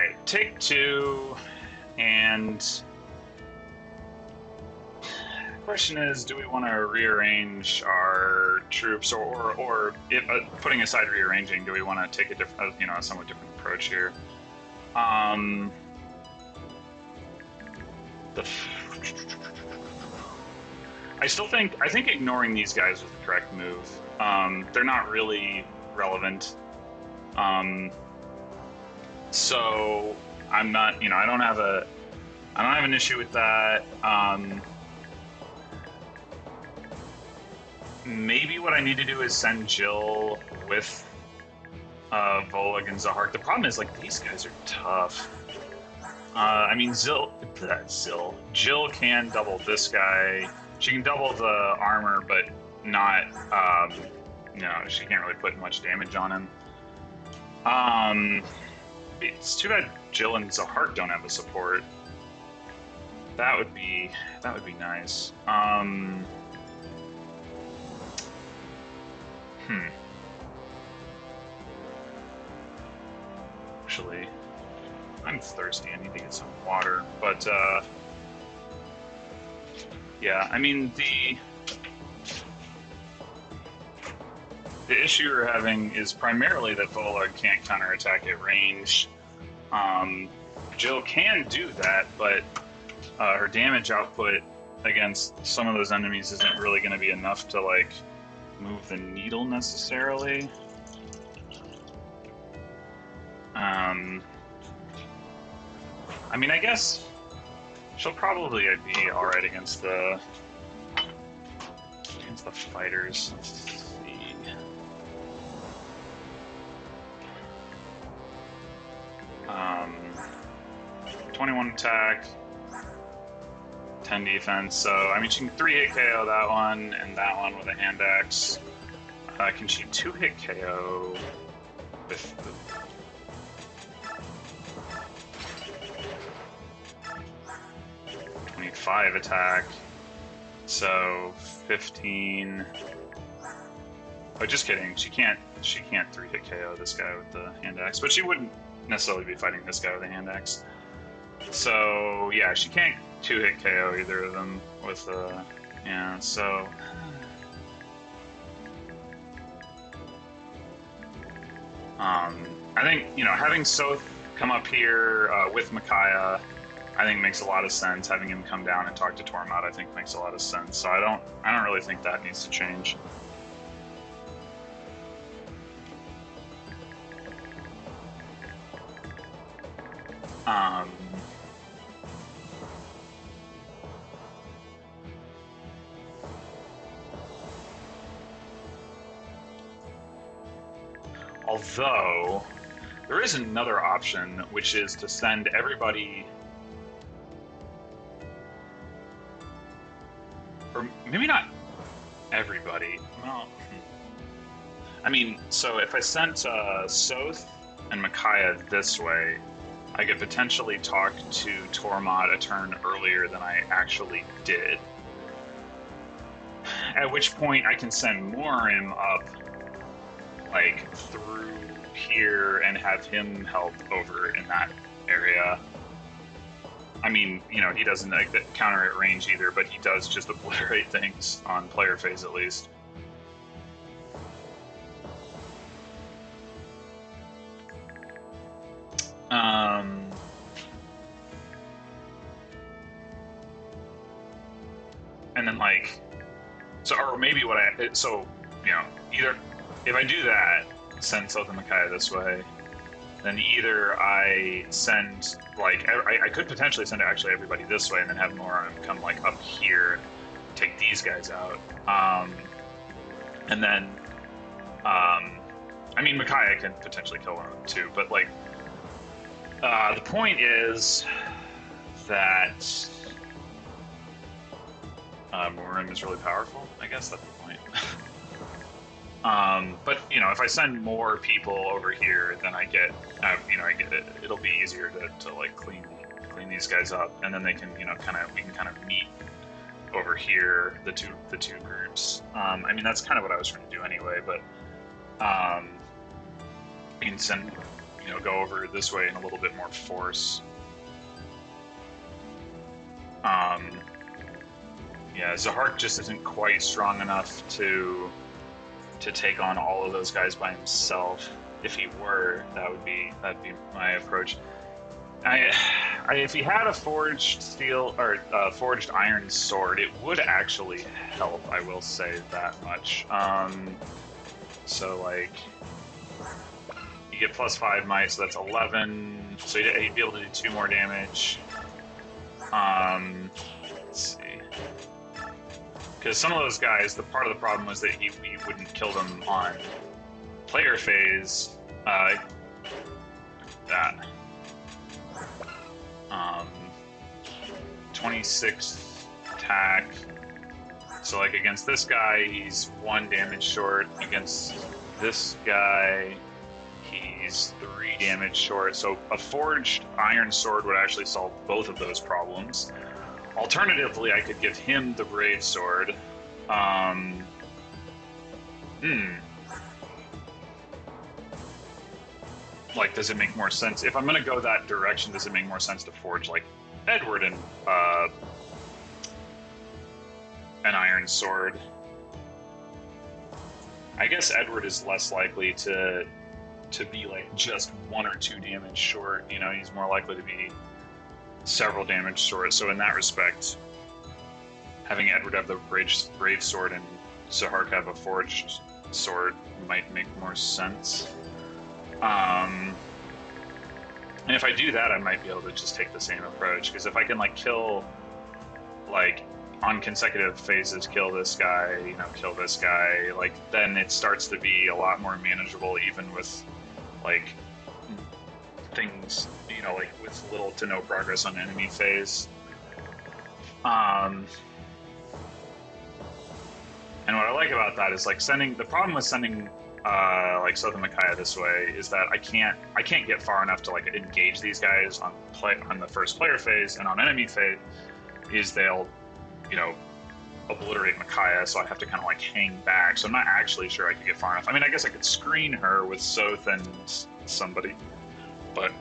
right, take two, and the question is, do we want to rearrange our troops, or if, putting aside rearranging, do we want to take a different, a somewhat different approach here? The I think ignoring these guys was the correct move. They're not really relevant. So I'm not, I don't have an issue with that. Maybe what I need to do is send Jill with Volag and Zahart. The problem is, like, these guys are tough. I mean, Jill can double this guy. She can double the armor, but not, she can't really put much damage on him. It's too bad Jill and Zahart don't have a support. That would be nice. Actually, I'm thirsty. I need to get some water. But, yeah, I mean, the issue we're having is primarily that Volag can't counterattack at range. Jill can do that, but her damage output against some of those enemies isn't really going to be enough to, like, move the needle necessarily. I mean, I guess she'll probably be all right against the fighters. Let's see. 21 attack, 10 defense. So I mean, she can 3-hit KO that one and that one with a hand axe. Can she 2-hit KO with the 25 attack? So 15. Oh, just kidding. She can't 3-hit KO this guy with the hand axe, but she wouldn't necessarily be fighting this guy with a hand axe. So yeah, she can't 2-hit KO either of them with yeah. So I think having Soth come up here with Micaiah, I think makes a lot of sense. Having him come down and talk to Tormod, I think makes a lot of sense. So I don't really think that needs to change. Although there is another option, which is to send everybody, or maybe not everybody. Well, I mean, so if I sent Soth and Micaiah this way, I could potentially talk to Tormod a turn earlier than I actually did. At which point I can send Morim up, like, through here and have him help over in that area. I mean, he doesn't like the counter at range either, but he does just obliterate things on player phase at least. And then, like, or maybe either if I do that, send Soth and Micaiah this way, then either I send, like, I could potentially send actually everybody this way and then have Morim come, like, up here, take these guys out. And then, I mean, Micaiah can potentially kill one of them too, but, like, the point is that Morim is really powerful. I guess that's the point. But if I send more people over here, then I get it. It'll be easier to like clean these guys up, and then they can we can kind of meet over here, the two groups. I mean, that's kind of what I was trying to do anyway, but you can send you know, go over this way in a little bit more force. Yeah, Zahark just isn't quite strong enough to take on all of those guys by himself. If he were, that'd be my approach. If he had a forged steel or forged iron sword, it would actually help. I will say that much. So like, you get +5 might, so that's 11. So he'd be able to do 2 more damage. Let's see. Because some of those guys, the part of the problem was that he wouldn't kill them on player phase. That. 26 attack. So like against this guy, he's 1 damage short. Against this guy, he's 3 damage short. So a forged iron sword would actually solve both of those problems. Alternatively, I could give him the brave sword. Like, does it make more sense? If I'm going to go that direction, does it make more sense to forge, like, Edward and an iron sword? I guess Edward is less likely to be, like, just 1 or 2 damage short. You know, he's more likely to be several damage short. So in that respect, having Edward have the brave sword and Zahark have a forged sword might make more sense. And if I do that, I might be able to just take the same approach, because if I can like kill, like on consecutive phases, kill this guy, you know, kill this guy, like then it starts to be a lot more manageable, even with like things, you know, like with little to no progress on enemy phase. And what I like about that is like the problem with sending like Southern Micaiah this way is that I can't get far enough to like engage these guys on the first player phase, and on enemy phase is they'll, you know, obliterate Micaiah, so I have to kind of like hang back. So I'm not actually sure I could get far enough. I mean, I guess I could screen her with Soth and somebody, but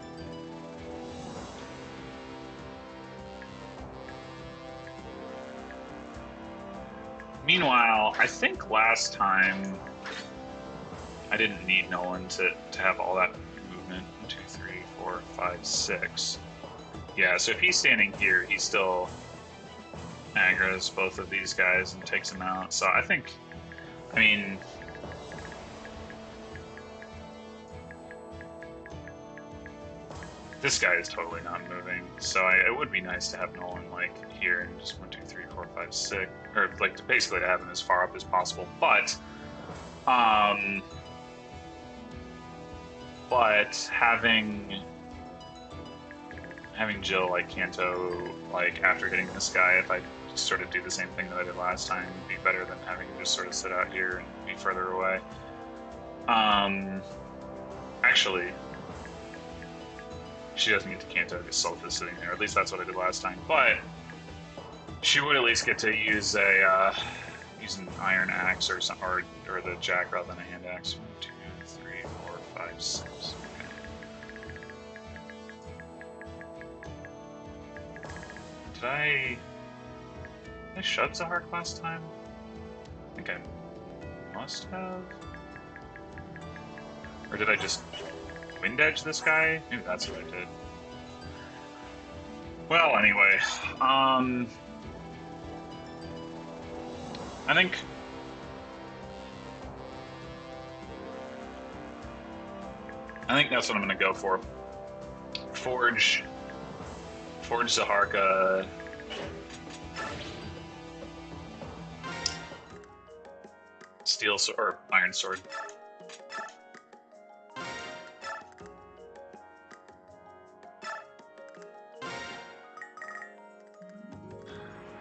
meanwhile, I think last time I didn't need Nolan to have all that movement. 1, 2, 3, 4, 5, 6. Yeah, so if he's standing here, he still aggroes both of these guys and takes them out. So I think, I mean, this guy is totally not moving. So it would be nice to have Nolan like here and just 1, 2, 3, 4, 5, 6, or like to basically to have him as far up as possible. But having Jill like Kanto like after hitting this guy, if I sort of do the same thing that I did last time, would be better than having him just sort of sit out here and be further away. Actually, she doesn't get to Kanto because Salt is sitting there. At least that's what I did last time. But she would at least get to use an iron axe or something, or the jack rather than a hand axe. 1, 2, 3, 4, 5, 6. Did I shove Zahark last time? I think I must have. Or did I just wind edge this guy? Maybe that's what I did. Well, anyway, I think that's what I'm gonna go for. Forge Zaharka. Steel or iron sword.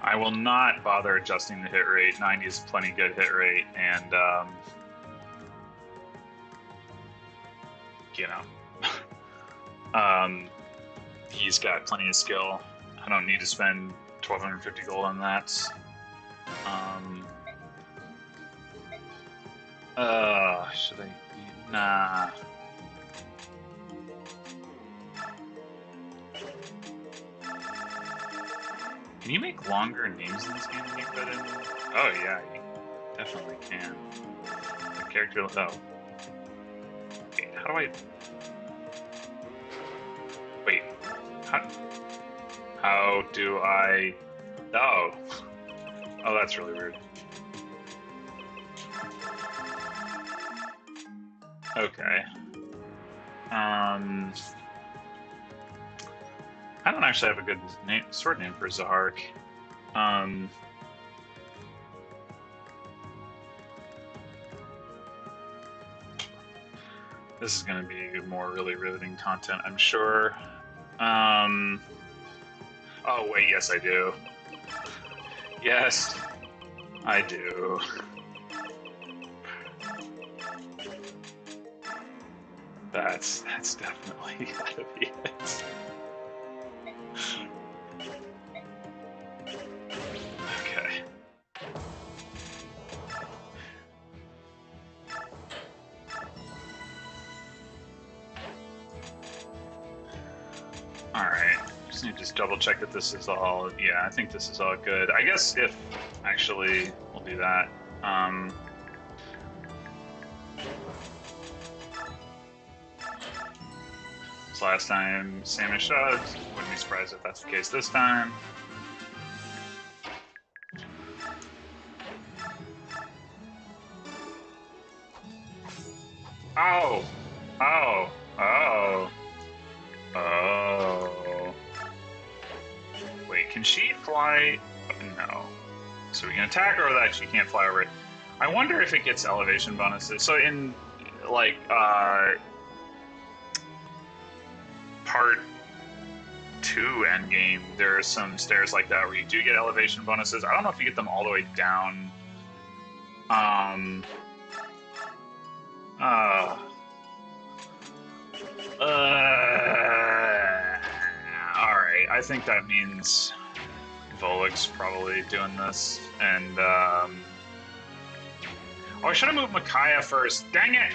I will not bother adjusting the hit rate. 90 is plenty good hit rate, and you know, he's got plenty of skill. I don't need to spend 1,250 gold on that. Should I? Nah. Can you make longer names in this game than you could in? Oh yeah, you definitely can. The character. Oh. Wait, how do I? Wait. How do I? Oh. Oh, that's really weird. Okay. I don't actually have a good sword name for Zahark. This is going to be more really riveting content, I'm sure. Oh, wait, yes, I do. Yes, I do. That's definitely gotta be it. Okay. Alright. Just need to just double check that this is all... Yeah, I think this is all good. I guess if... Actually, we'll do that. So last time, Samus shoved. Wouldn't be surprised if that's the case this time. Oh! Oh! Oh! Oh. Wait, can she fly? No. So we can attack her that she can't fly over it. I wonder if it gets elevation bonuses. So in, like, part 2 endgame, there are some stairs like that where you do get elevation bonuses. I don't know if you get them all the way down. Alright, I think that means Volek's probably doing this, and, oh, I should have moved Micaiah first. Dang it!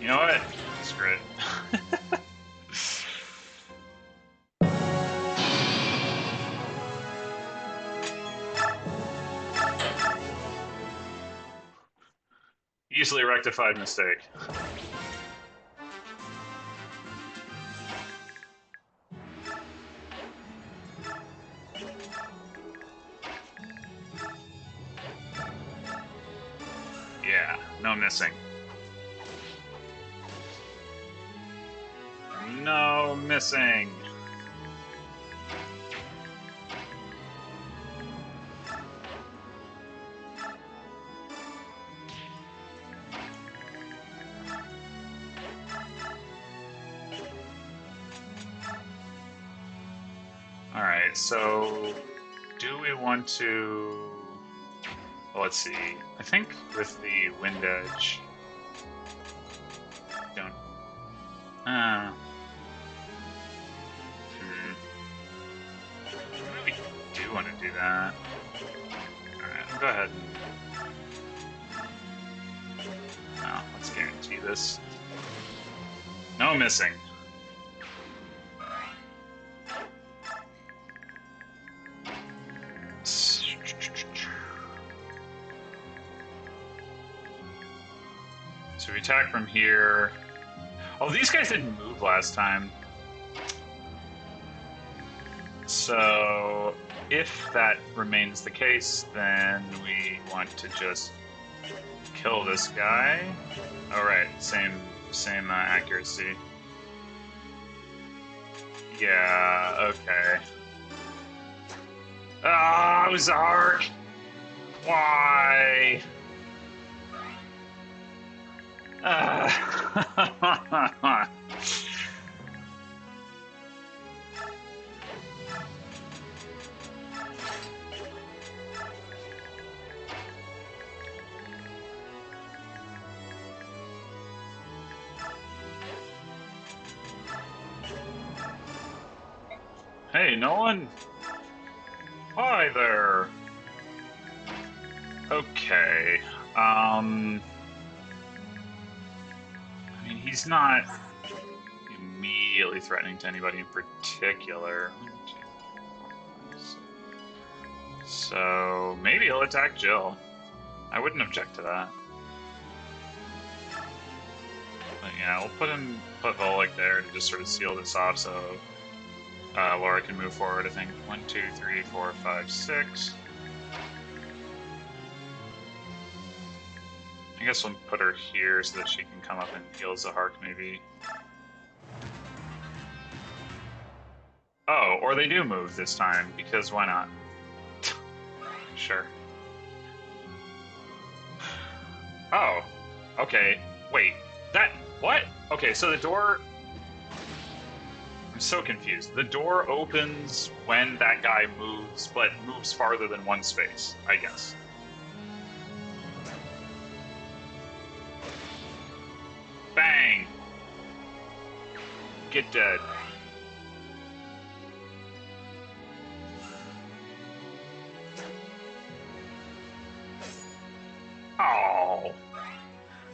You know what? Screw it. Easily rectified mistake. Yeah, no missing. No missing. Alright, so do we want to... Well, let's see. I think with the wind edge... Don't... Maybe we do want to do that. Alright, go ahead. No, let's guarantee this. No missing. So we attack from here. Oh, these guys didn't move last time. So if that remains the case, then we want to just kill this guy. All right, same accuracy. Yeah, okay. Ah, it was hard. Why? Hey, no one? Hi there. Okay. I mean, he's not immediately threatening to anybody in particular. 1, 2, 3, 4, 5, 6. So maybe he'll attack Jill. I wouldn't object to that. But yeah, we'll put Volek there to just sort of seal this off so Laura can move forward, I think. 1, 2, 3, 4, 5, 6. I guess we'll put her here so that she can come up and heal Zahark, maybe. Oh, or they do move this time, because why not? Sure. Oh, okay. Wait, what? Okay, so the door... I'm so confused. The door opens when that guy moves, but moves farther than one space, I guess. Bang! Get dead. Oh.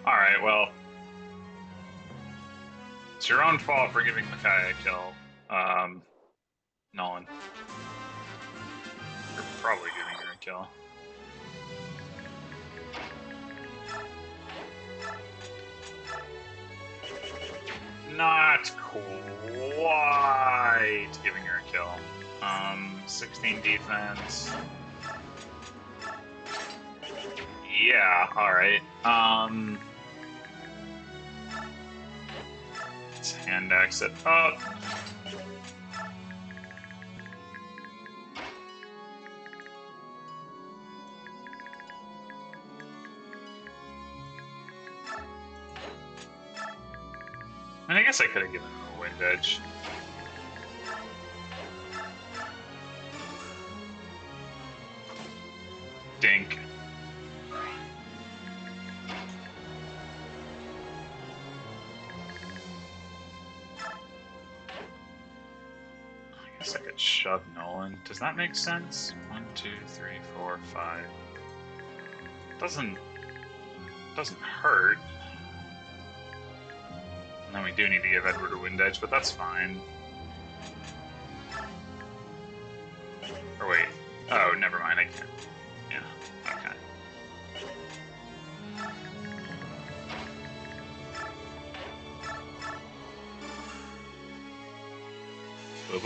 Alright, well. It's your own fault for giving Makai a kill. Nolan. You're probably giving her a kill. Not quite giving her a kill. 16 defense. Yeah, alright. Let's hand axe it up. And I guess I could have given him a wind edge. Dink. I guess I could shove Nolan. Does that make sense? 1, 2, 3, 4, 5. Doesn't hurt. And then we do need to give Edward a wind edge, but that's fine. Or wait. Oh, never mind, I can't. Yeah, okay.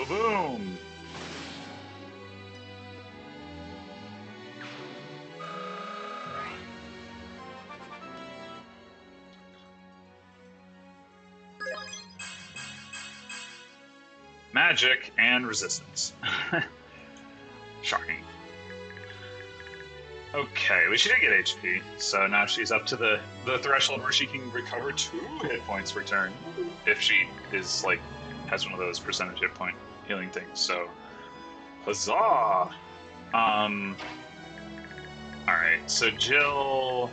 Boom! Magic and resistance. Shocking. Okay, we should get HP. So now she's up to the threshold where she can recover 2 hit points per turn. If she is, like, has one of those percentage hit point healing things. So, huzzah! Alright, so Jill...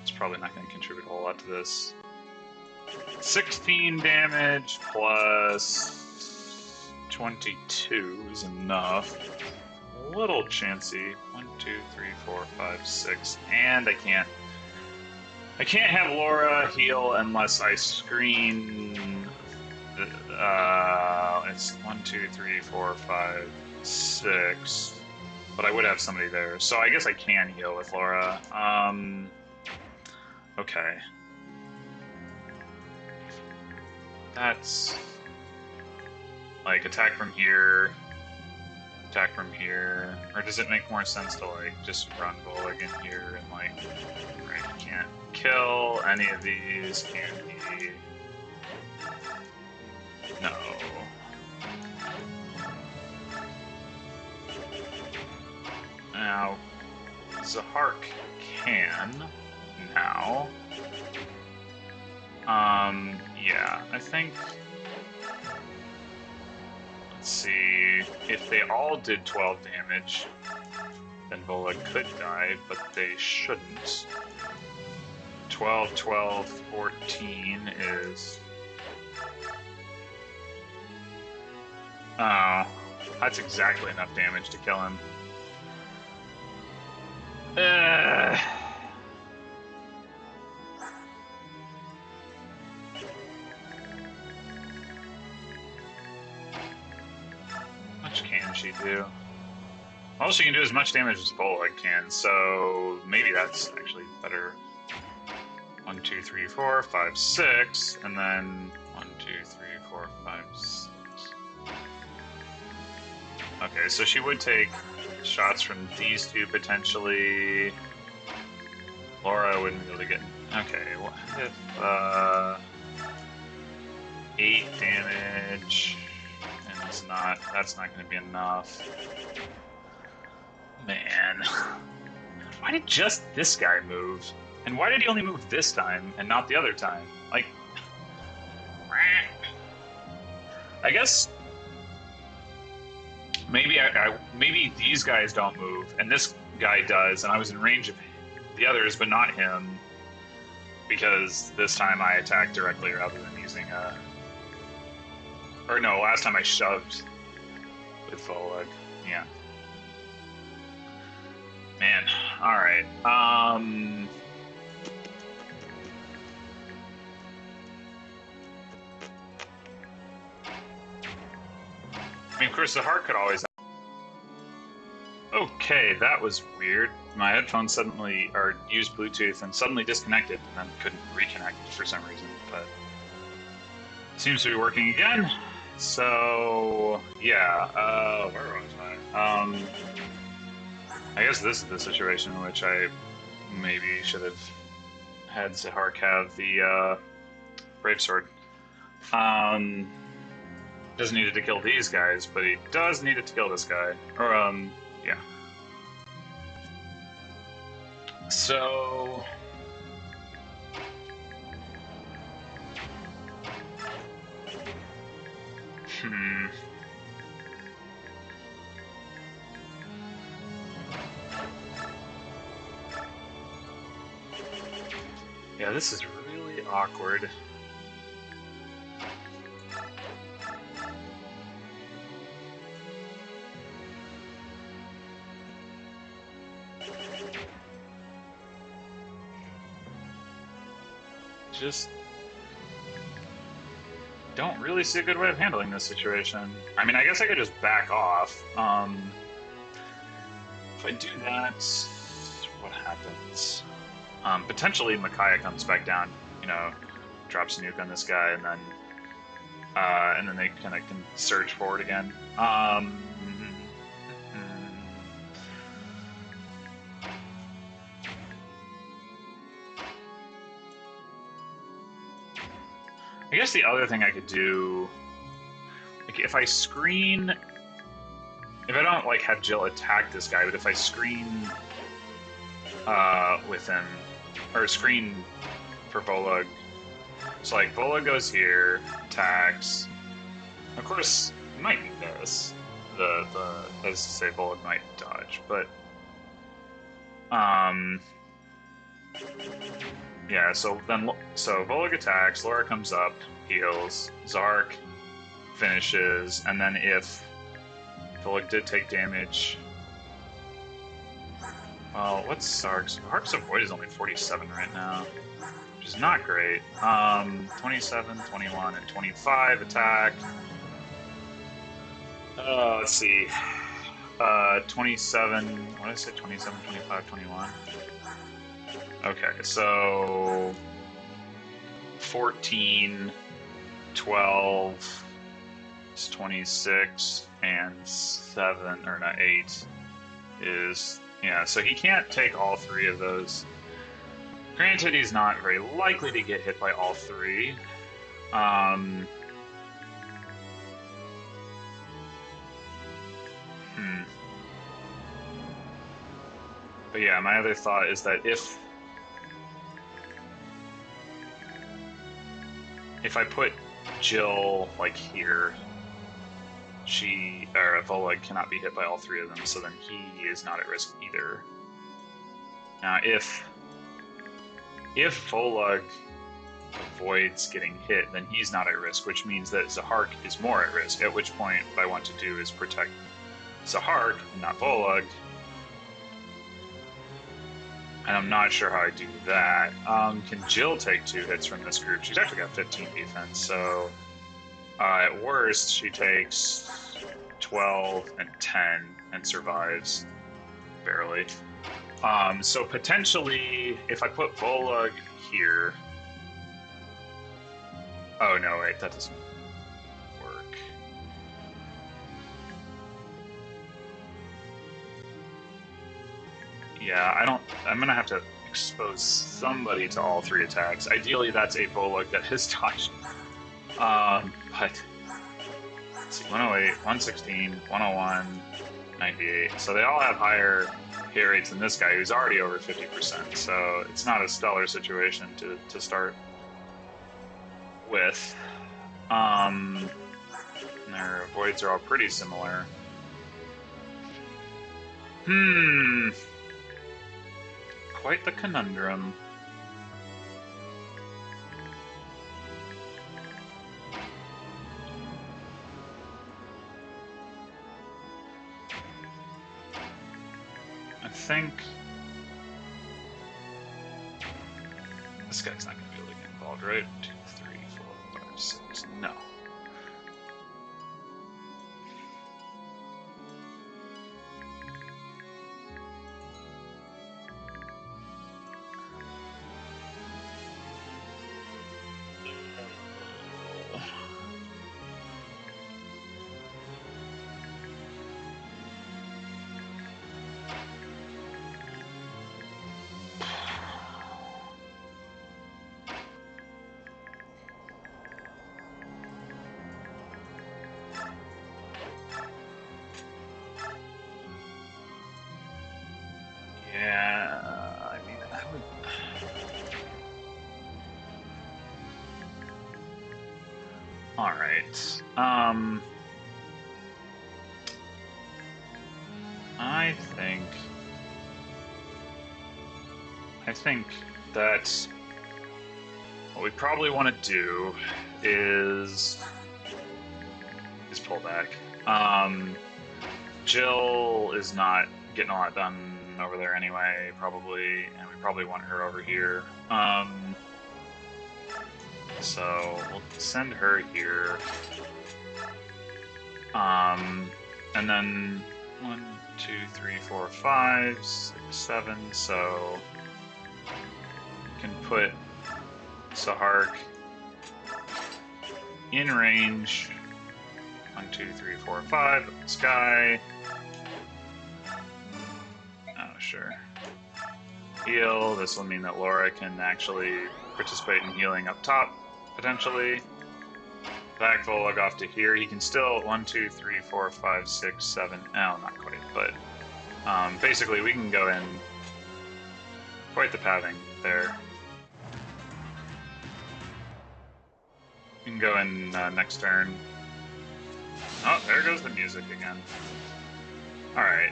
It's probably not going to contribute a whole lot to this. 16 damage plus 22 is enough. A little chancy. 1, 2, 3, 4, 5, 6, and I can't have Laura heal unless I screen. It's 1, 2, 3, 4, 5, 6, but I would have somebody there, so I guess I can heal with Laura. Okay. That's like attack from here, or does it make more sense to like just run Volek in here and like, right, you can't kill any of these, can he? No. Now, Zahark can now. Yeah, I think... Let's see... If they all did 12 damage, then Volek could die, but they shouldn't. 12, 12, 14 is... Oh, that's exactly enough damage to kill him. do? Well, she can do as much damage as Volag can, so maybe that's actually better. 1, 2, 3, 4, 5, 6, and then 1, 2, 3, 4, 5, 6. Okay, so she would take shots from these two potentially. Laura wouldn't be able to get. Okay, what if 8 damage, and it's not. That's not going to be enough. Man, why did just this guy move? And why did he only move this time and not the other time? Like, I guess maybe maybe these guys don't move and this guy does, and I was in range of the others but not him because this time I attacked directly rather than using a. Or no, last time I shoved with Volag. Yeah. Man, all right. I mean, of course, the heart could always. Okay, that was weird. My headphones suddenly used Bluetooth and suddenly disconnected, and then couldn't reconnect for some reason. But seems to be working again. So yeah, where was I? I guess this is the situation in which I maybe should have had Zahark have the Brave Sword. Doesn't need it to kill these guys, but he does need it to kill this guy. Or, yeah. So... Yeah, this is really awkward. Just don't really see a good way of handling this situation. I mean, I guess I could just back off. If I do that, what happens? Potentially Micaiah comes back down, you know, drops a nuke on this guy, and then they kind of can surge forward again. I guess the other thing I could do, like if I screen, if I don't like have Jill attack this guy, but if I screen with him, or screen for Volag, so like Volag goes here, attacks. Of course, he might do this. As to say, Volag might dodge, but yeah, so Volag attacks, Laura comes up, heals, Zark finishes, and then if Volag did take damage... Well, what's Zark's? Zark's avoid is only 47 right now, which is not great. 27, 21, and 25 attack. Let's see. 27, what did I say? 27, 25, 21? Okay, so 14, 12, 26, and 7, or not 8 is, yeah, so he can't take all 3 of those. Granted, he's not very likely to get hit by all 3. But yeah, my other thought is that if I put Jill, like, here, Volag cannot be hit by all 3 of them, so then he is not at risk either. Now, if Volag avoids getting hit, then he's not at risk, which means that Zahark is more at risk, at which point what I want to do is protect Zahark, not Volag. And I'm not sure how I do that. Can Jill take 2 hits from this group? She's actually got 15 defense, so at worst she takes 12, and 10, and survives barely. So potentially, if I put Volug here... Oh, no, wait, that doesn't work. Yeah, I'm gonna have to expose somebody to all 3 attacks. Ideally, that's a Volug that has dodged. But let's see, 108, 116, 101, 98. So they all have higher hit rates than this guy, who's already over 50%. So it's not a stellar situation to start with. Their voids are all pretty similar. Quite the conundrum. I think this guy's not going to be able to get involved, right? 2, 3, 4, 5, 6. No. Alright. I think that what we probably want to do is pull back. Jill is not getting a lot done over there anyway, probably, and we probably want her over here. So we'll send her here. And then 1, 2, 3, 4, 5, 6, 7. So we can put Sahark in range. 1, 2, 3, 4, 5 of the sky. Oh, sure. Heal. This will mean that Laura can actually participate in healing up top, potentially. Back Volug off to here. He can still 1, 2, 3, 4, 5, 6, 7. Oh, not quite, but basically we can go in quite the pathing there. We can go in next turn. Oh, there goes the music again. All right.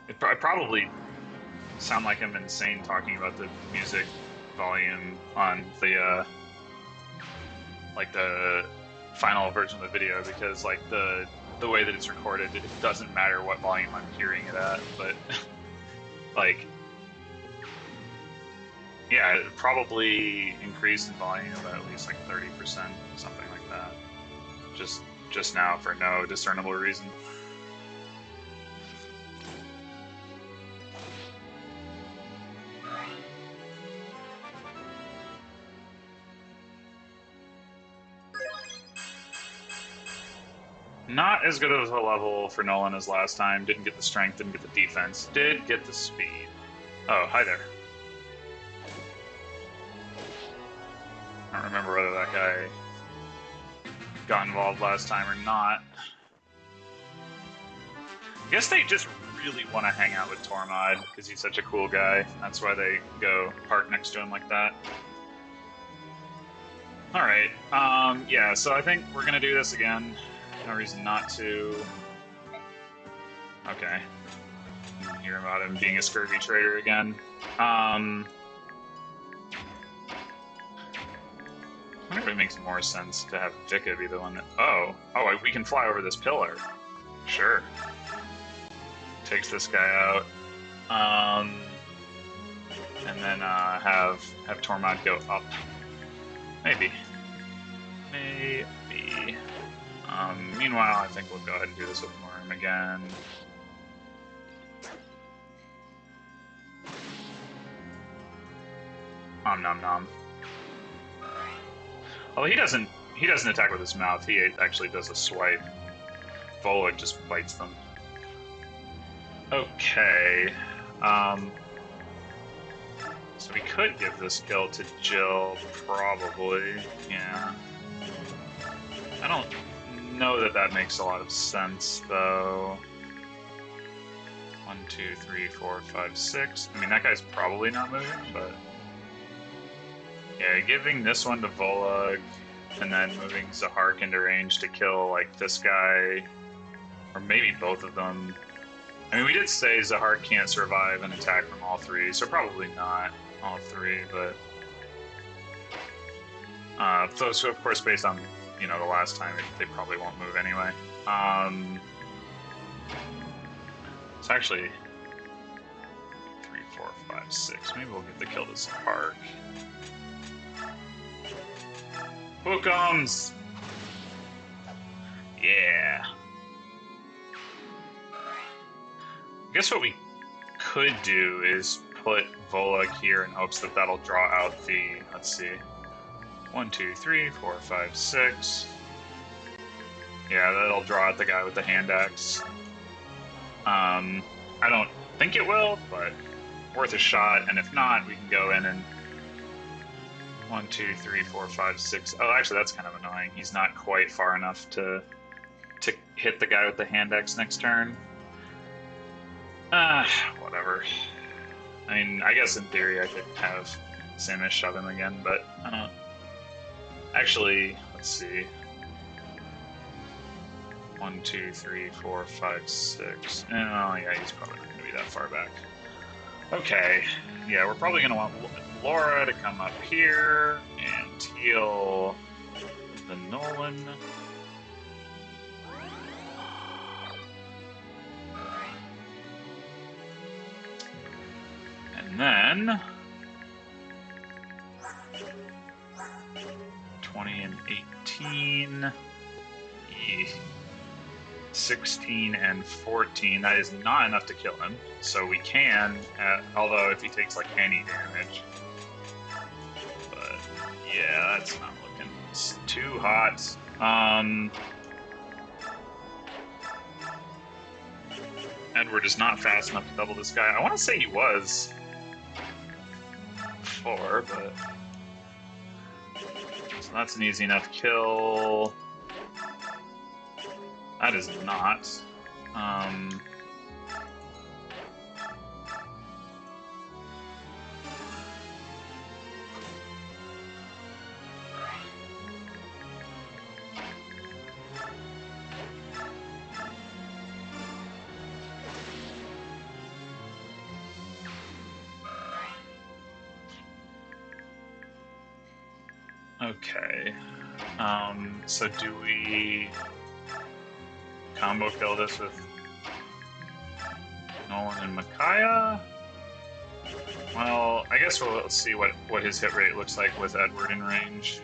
I probably sound like I'm insane talking about the music volume on the like the final version of the video, because like the way that it's recorded, it doesn't matter what volume I'm hearing it at, but like, yeah, it probably increased in volume by at least like 30%, something like that. Just now for no discernible reason. Not as good of a level for Nolan as last time. Didn't get the strength, didn't get the defense. Did get the speed. Oh, hi there. I don't remember whether that guy got involved last time or not. I guess they just really want to hang out with Tormod because he's such a cool guy. That's why they go park next to him like that. Alright, yeah, so I think we're gonna do this again. No reason not to. Okay. Hear about him being a scurvy trader again. I wonder if it makes more sense to have Vika be the one that... Oh, we can fly over this pillar. Sure. Takes this guy out. And then have Tormod go up. Maybe. Maybe. Meanwhile, I think we'll go ahead and do this with Worm again. Om nom nom. Although he doesn't attack with his mouth. He actually does a swipe. Vola just bites them. Okay. So we could give this kill to Jill, probably. Yeah. I don't know that that makes a lot of sense, though. 1, 2, 3, 4, 5, 6. I mean, that guy's probably not moving, but... Yeah, giving this one to Volug, and then moving Zahark into range to kill, like, this guy, or maybe both of them. I mean, we did say Zahark can't survive an attack from all three, so probably not all three, but... so of course, based on, you know, the last time, they probably won't move anyway. It's actually 3, 4, 5, 6. Maybe we'll get the kill to Zahark. Hookums! Yeah. I guess what we could do is put Volug here in hopes that that'll draw out the, let's see, 1, 2, 3, 4, 5, 6. Yeah, that'll draw out the guy with the hand axe. I don't think it will, but worth a shot, and if not, we can go in and 1, 2, 3, 4, 5, 6. Oh, actually, that's kind of annoying. He's not quite far enough to hit the guy with the hand axe next turn. Whatever. I mean, I guess in theory I could have Samus shove him again, but I don't... Actually, let's see. 1, 2, 3, 4, 5, 6. Oh, yeah, he's probably not going to be that far back. Okay. Yeah, we're probably going to want Laura to come up here and heal the Nolan. And then 20 and 18, 16 and 14. That is not enough to kill him, so we can, although if he takes like any damage. But yeah, that's not looking too hot. Edward is not fast enough to double this guy. I want to say he was before, but so that's an easy enough kill. That is not. Okay. So do we combo kill this with Nolan and Micaiah? Well, I guess we'll see what his hit rate looks like with Edward in range.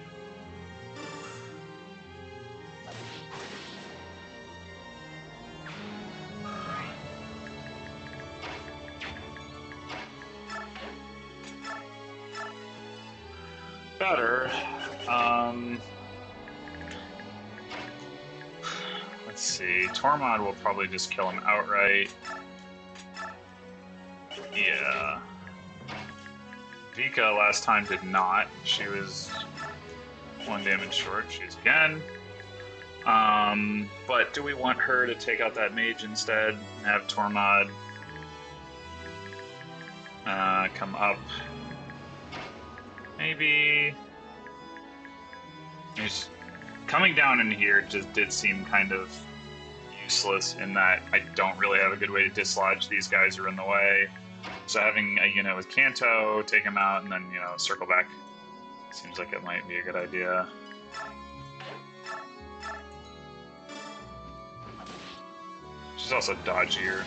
Better. Let's see. Tormod will probably just kill him outright. Yeah. Vika last time did not. She was 1 damage short. She's again. But do we want her to take out that mage instead and have Tormod come up? Maybe. He's coming down in here just did seem kind of useless in that I don't really have a good way to dislodge these guys who are in the way. So having a unit with Kanto take him out and then, you know, circle back seems like it might be a good idea. She's also dodgier.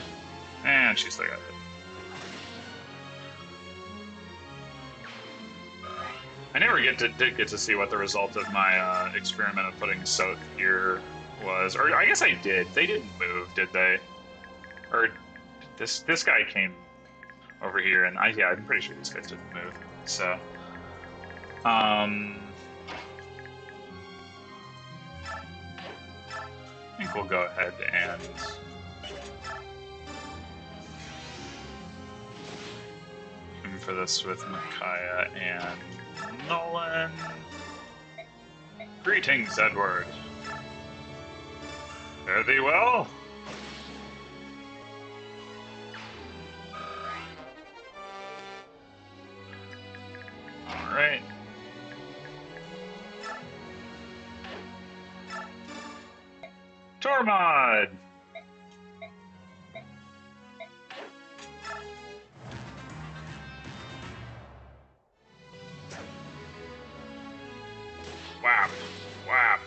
And she still got hit. I never did get to see what the result of my experiment of putting Soth here was. Or I guess I did. They didn't move, did they? Or this guy came over here, and yeah, I'm pretty sure these guys didn't move. So, I think we'll go ahead and aim for this with Micaiah and Nolan. Greetings, Edward. Fare thee well. All right. Tormod. Whap, whap.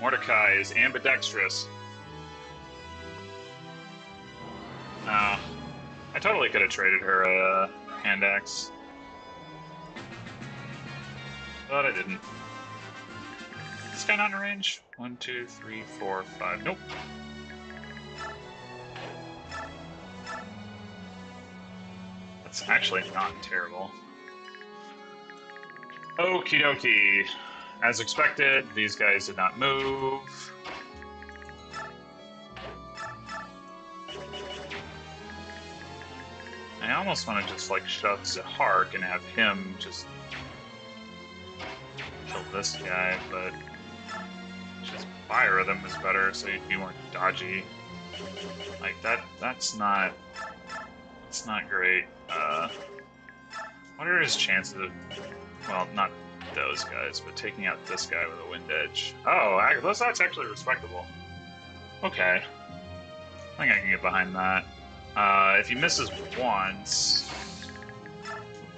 Mordecai is ambidextrous. I totally could have traded her a hand axe, but I didn't. Is this guy not in range? 1, 2, 3, 4, 5. Nope. That's actually not terrible. Okie dokie. As expected, these guys did not move. I almost want to just like shove Zahark and have him just kill this guy, but just Fire Rhythm is better, so he'd be more dodgy. Like that's not great. What are his chances of, well, not those guys, but taking out this guy with a Wind Edge? Oh, that's actually respectable. Okay. I think I can get behind that. If he misses once,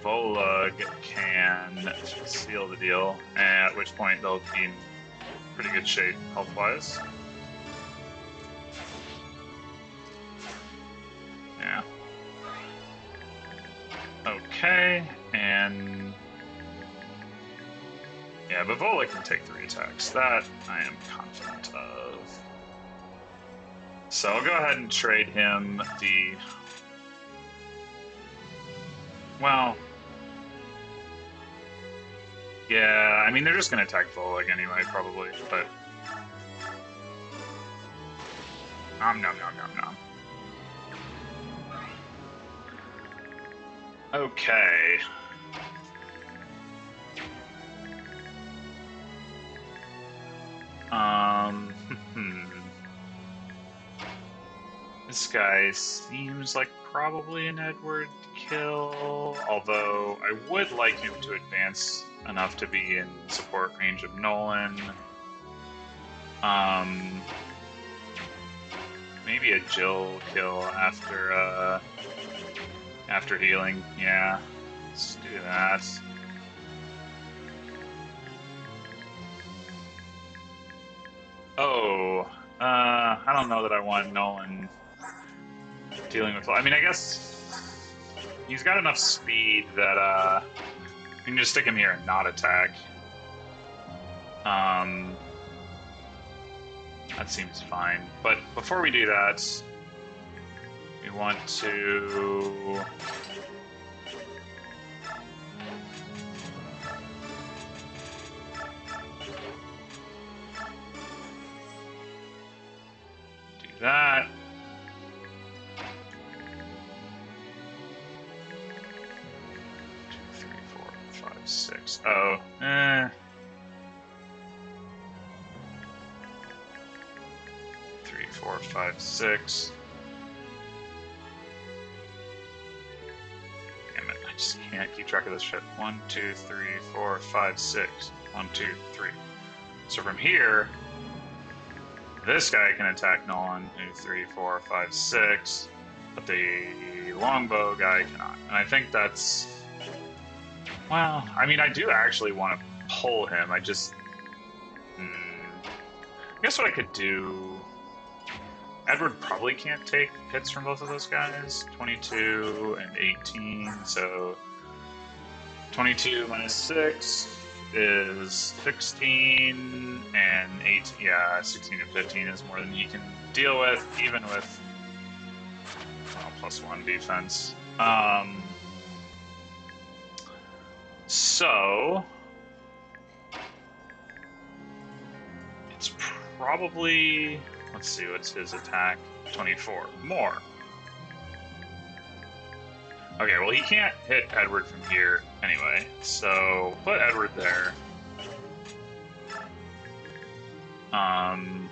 Volug can seal the deal, at which point they'll be in pretty good shape health-wise. Yeah. Okay, and yeah, but Volug can take 3 attacks. That I am confident of. So I'll go ahead and trade him the... Well... Yeah, I mean, they're just going to attack Volug anyway, probably, but... Nom nom nom nom nom. Okay. This guy seems like probably an Edward kill, although I would like him to advance enough to be in support range of Nolan. Maybe a Jill kill after healing. Yeah, let's do that. Oh, I don't know that I want Nolan dealing with... I mean, I guess he's got enough speed that you can just stick him here and not attack. That seems fine. But before we do that, we want to... do that. Six. Oh, 3, 4, 5, 6. Damn it! I just can't keep track of this shit. 1, 2, 3, 4, 5, 6. 1, 2, 3. So from here, this guy can attack Nolan. 2, 3, 4, 5, 6. But the longbow guy cannot. And I think that's... Well, I mean, I do actually want to pull him. I just... I guess what I could do... Edward probably can't take hits from both of those guys. 22 and 18, so... 22 minus 6 is 16, and 8, yeah, 16 and 15 is more than he can deal with, even with +1 defense. So it's probably, let's see, what's his attack? 24. More. Okay, well, he can't hit Edward from here anyway, so put Edward there. And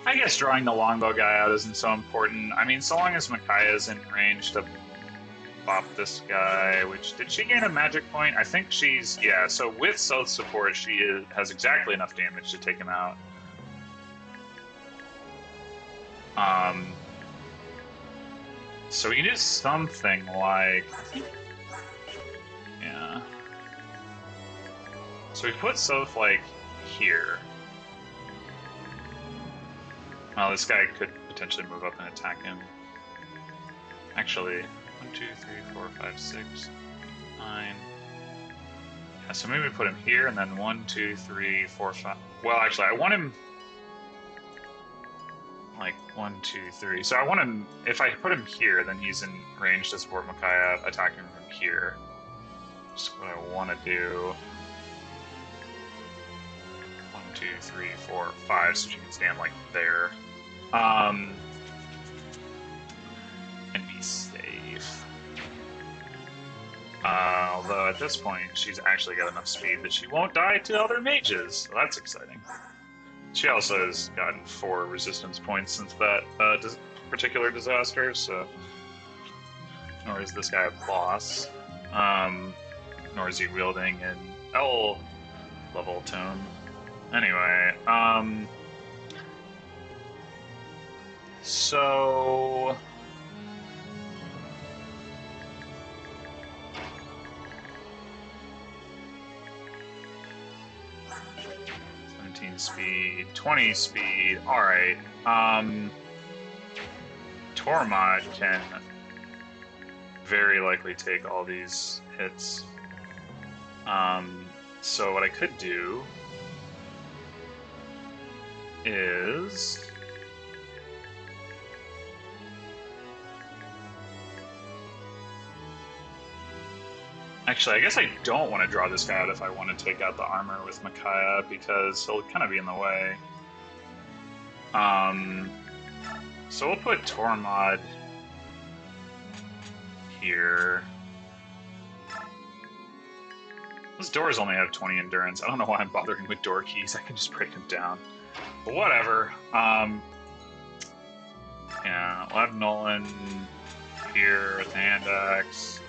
I guess drawing the longbow guy out isn't so important. I mean, so long as Micaiah's in range to bop this guy, which, did she gain a magic point? I think she's, yeah, so with South support, she has exactly enough damage to take him out. So we can do something like, yeah. So we put Soph, like, here. Well, this guy could potentially move up and attack him. Actually, 1, 2, 3, 4, 5, 6, 9. Yeah, so maybe we put him here, and then 1, 2, 3, 4, 5. Well, actually, I want him like 1, 2, 3. So I want him, if I put him here, then he's in range to support Micaiah attacking from here. Just what I want to do. 1, 2, 3, 4, 5, so she can stand like there. And be safe. Although at this point, she's actually got enough speed that she won't die to other mages. So that's exciting. She also has gotten 4 resistance points since that particular disaster, so... Nor is this guy a boss. Nor is he wielding an L-level tome. Anyway, so... 17 speed, 20 speed, alright. Tormod can very likely take all these hits. So what I could do is... Actually, I guess I don't want to draw this guy out if I want to take out the armor with Micaiah, because he'll kind of be in the way. So we'll put Tormod here. Those doors only have 20 endurance. I don't know why I'm bothering with door keys. I can just break them down. But whatever. Yeah, we'll have Nolan here with the hand axe.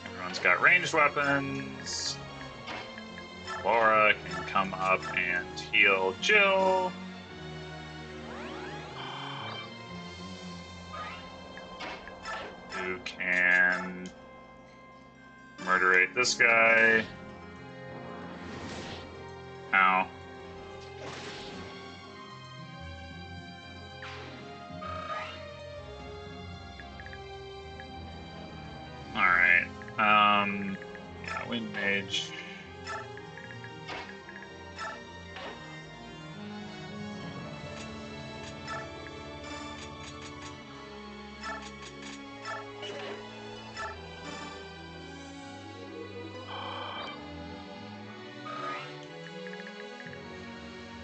Everyone's got ranged weapons. Laura can come up and heal Jill. Who can murderate this guy. Ow. Alright. Yeah, Wind Mage.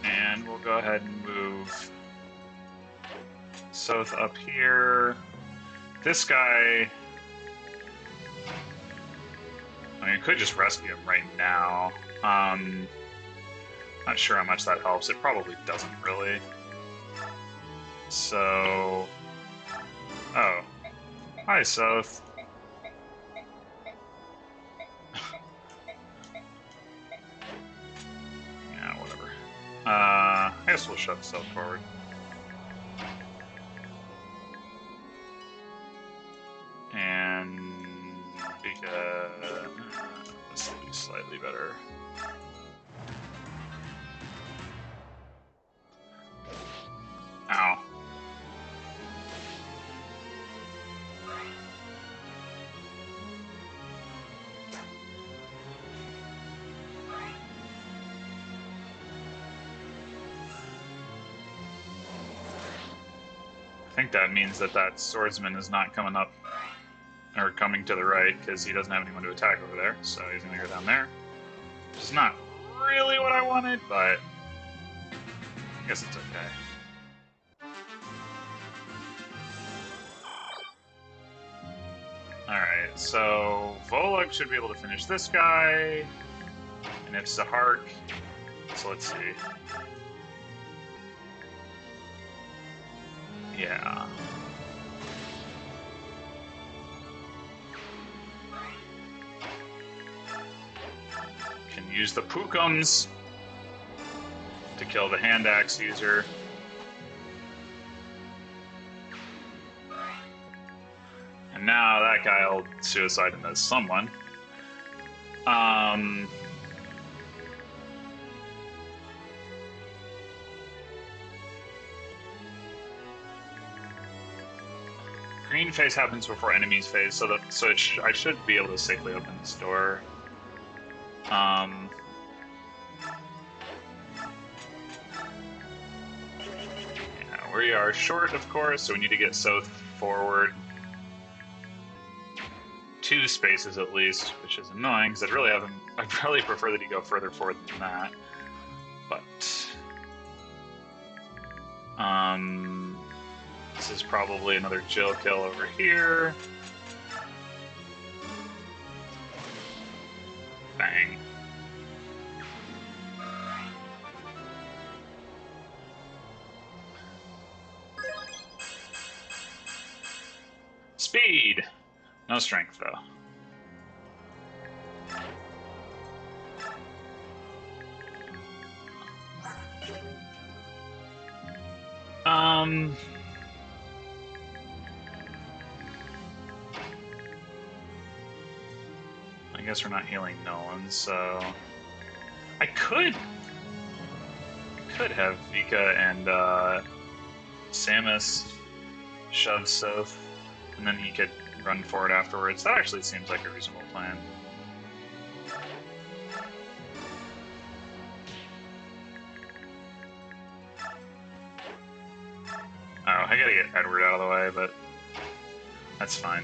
And we'll go ahead and move Soth up here. This guy, I mean, I could just rescue him right now. Not sure how much that helps. It probably doesn't really. So, oh, hi Soth. Yeah, whatever. I guess we'll shove Soth forward. And because this will be slightly better. think that means that that swordsman is not coming up or coming to the right because he doesn't have anyone to attack over there. So he's gonna go down there, which is not really what I wanted, but I guess it's okay. Alright, so Volug should be able to finish this guy, and if Zahark, so let's see. Yeah. Can use the Pukums to kill the hand axe user. And now that guy will suicide into someone. Green phase happens before enemies phase, so I should be able to safely open this door. Yeah, we are short, of course, so we need to get south forward 2 spaces at least, which is annoying because I'd probably prefer that he go further forward than that. But this is probably another Jill kill over here. Bang. Speed! No strength, though. I guess we're not healing Nolan, so I could have Vika and Samus shove Soph, and then he could run forward afterwards. That actually seems like a reasonable plan. Oh, I gotta get Edward out of the way, but that's fine.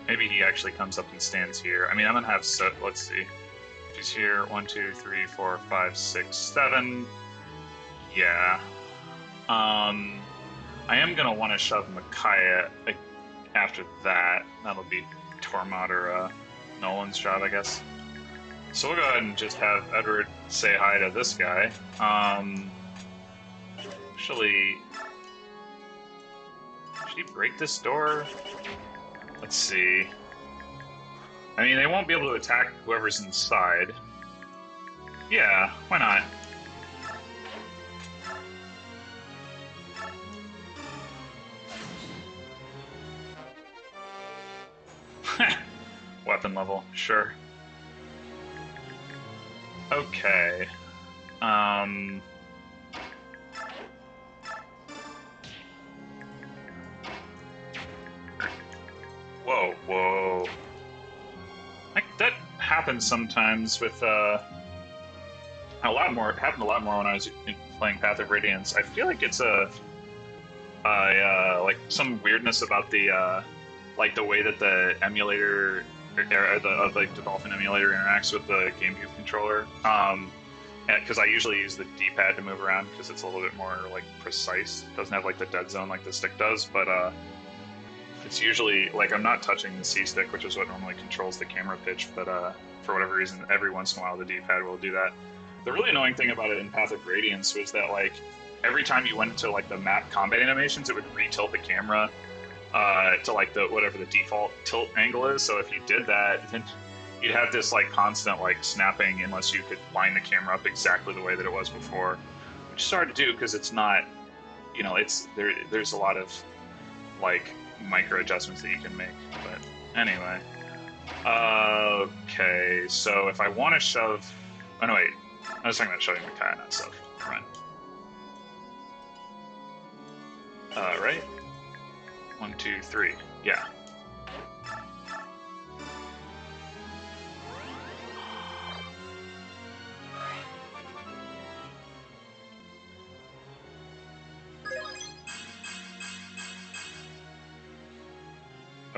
Maybe he actually comes up and stands here. I mean, I'm gonna have let's see. If he's here, 1, 2, 3, 4, 5, 6, 7. Yeah. I am gonna want to shove Micaiah after that. That'll be Tormod or Nolan's job, I guess. So we'll go ahead and just have Edward say hi to this guy. Actually, should he break this door? Let's see. I mean, they won't be able to attack whoever's inside. Yeah, why not? Weapon level, sure. Okay. Whoa. Like, that happens sometimes with, it happened a lot more when I was playing Path of Radiance. I feel like it's like some weirdness about the, like the way that the emulator, or the Dolphin emulator interacts with the GameCube controller. Because I usually use the D-pad to move around because it's a little bit more like precise. It doesn't have like the dead zone like the stick does, but it's usually like I'm not touching the C stick, which is what normally controls the camera pitch. But for whatever reason, every once in a while the D-pad will do that. The really annoying thing about it in Path of Radiance was that like every time you went into like the map combat animations, it would re-tilt the camera to like the whatever the default tilt angle is. So if you did that, then you'd have this like constant like snapping unless you could line the camera up exactly the way that it was before, which is hard to do because it's not, you know, it's there's a lot of like micro adjustments that you can make. But anyway, okay, so if I want to shove, oh no wait, I was talking about shoving Micaiah, not stuff. Never mind. Right. 1, 2, 3. Yeah.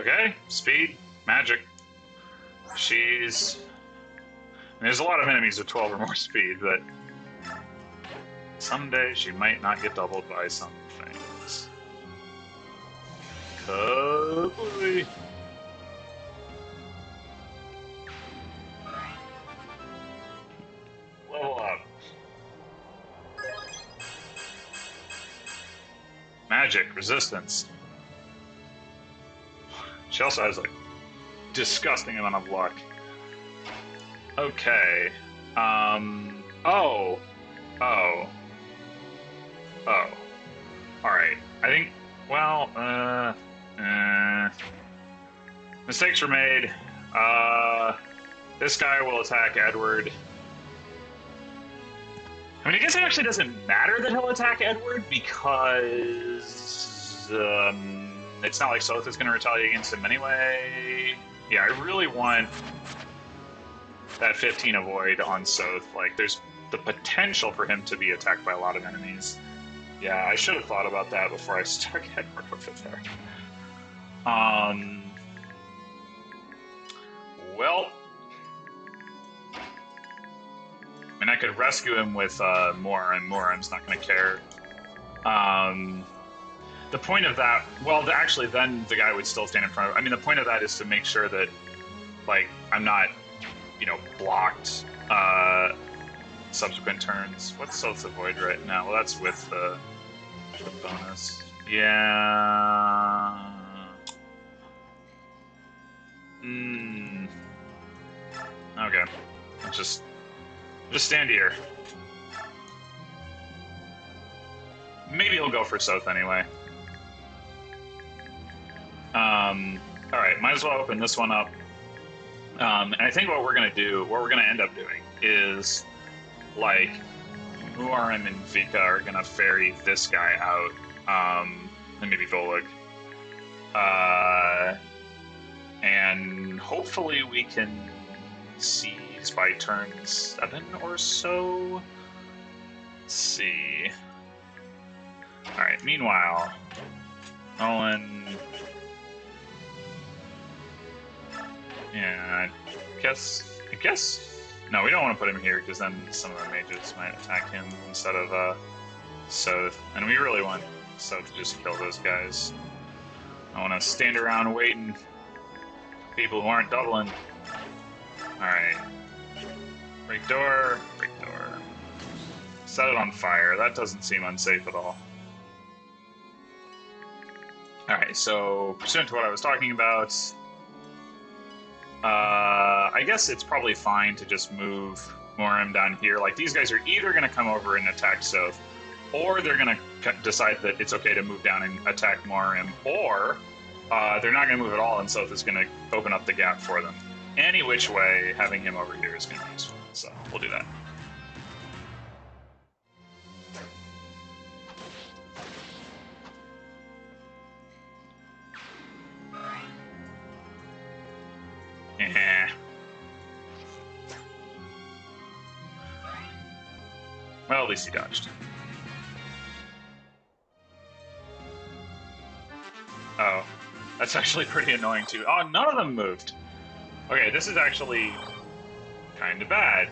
Okay, speed, magic. There's a lot of enemies with 12 or more speed, but someday she might not get doubled by some things. Kaboom! Level up. Magic, resistance. She also has, like, disgusting amount of luck. Okay. Oh. Alright. I think, well, mistakes were made. This guy will attack Edward. I mean, I guess it actually doesn't matter that he'll attack Edward because it's not like Soth is going to retaliate against him anyway. Yeah, I really want that 15 avoid on Soth. Like, there's the potential for him to be attacked by a lot of enemies. Yeah, I should have thought about that before I stuck Edward over there. Well, I mean, I could rescue him with Morim. Morim's not going to care. The point of that, well, actually, then the guy would still stand in front of. I mean, the point of that is to make sure that, like, I'm not, you know, blocked subsequent turns. What's Soth's avoid right now? Well, that's with the bonus. Yeah. Okay. Just stand here. Maybe he'll go for Soth anyway. Alright, might as well open this one up. And I think what we're gonna end up doing is, like, Muarim and Vika are gonna ferry this guy out, and maybe Volag. And hopefully we can seize by turn 7 or so. Let's see. Alright, meanwhile, Nolan. Yeah, I guess. No, we don't want to put him here because then some of the mages might attack him instead of Soth, and we really want Soth to just kill those guys. I want to stand around waiting for people who aren't doubling. Alright. Break door, break door. Set it on fire. That doesn't seem unsafe at all. Alright, so pursuant to what I was talking about, I guess it's probably fine to just move Morim down here. Like, these guys are either going to come over and attack Soth, or they're going to decide that it's okay to move down and attack Morim, or they're not going to move at all and Soth is going to open up the gap for them. Any which way, having him over here is going to be useful, so we'll do that. Well, at least he dodged. Oh, that's actually pretty annoying too. Oh, none of them moved. Okay, this is actually kind of bad.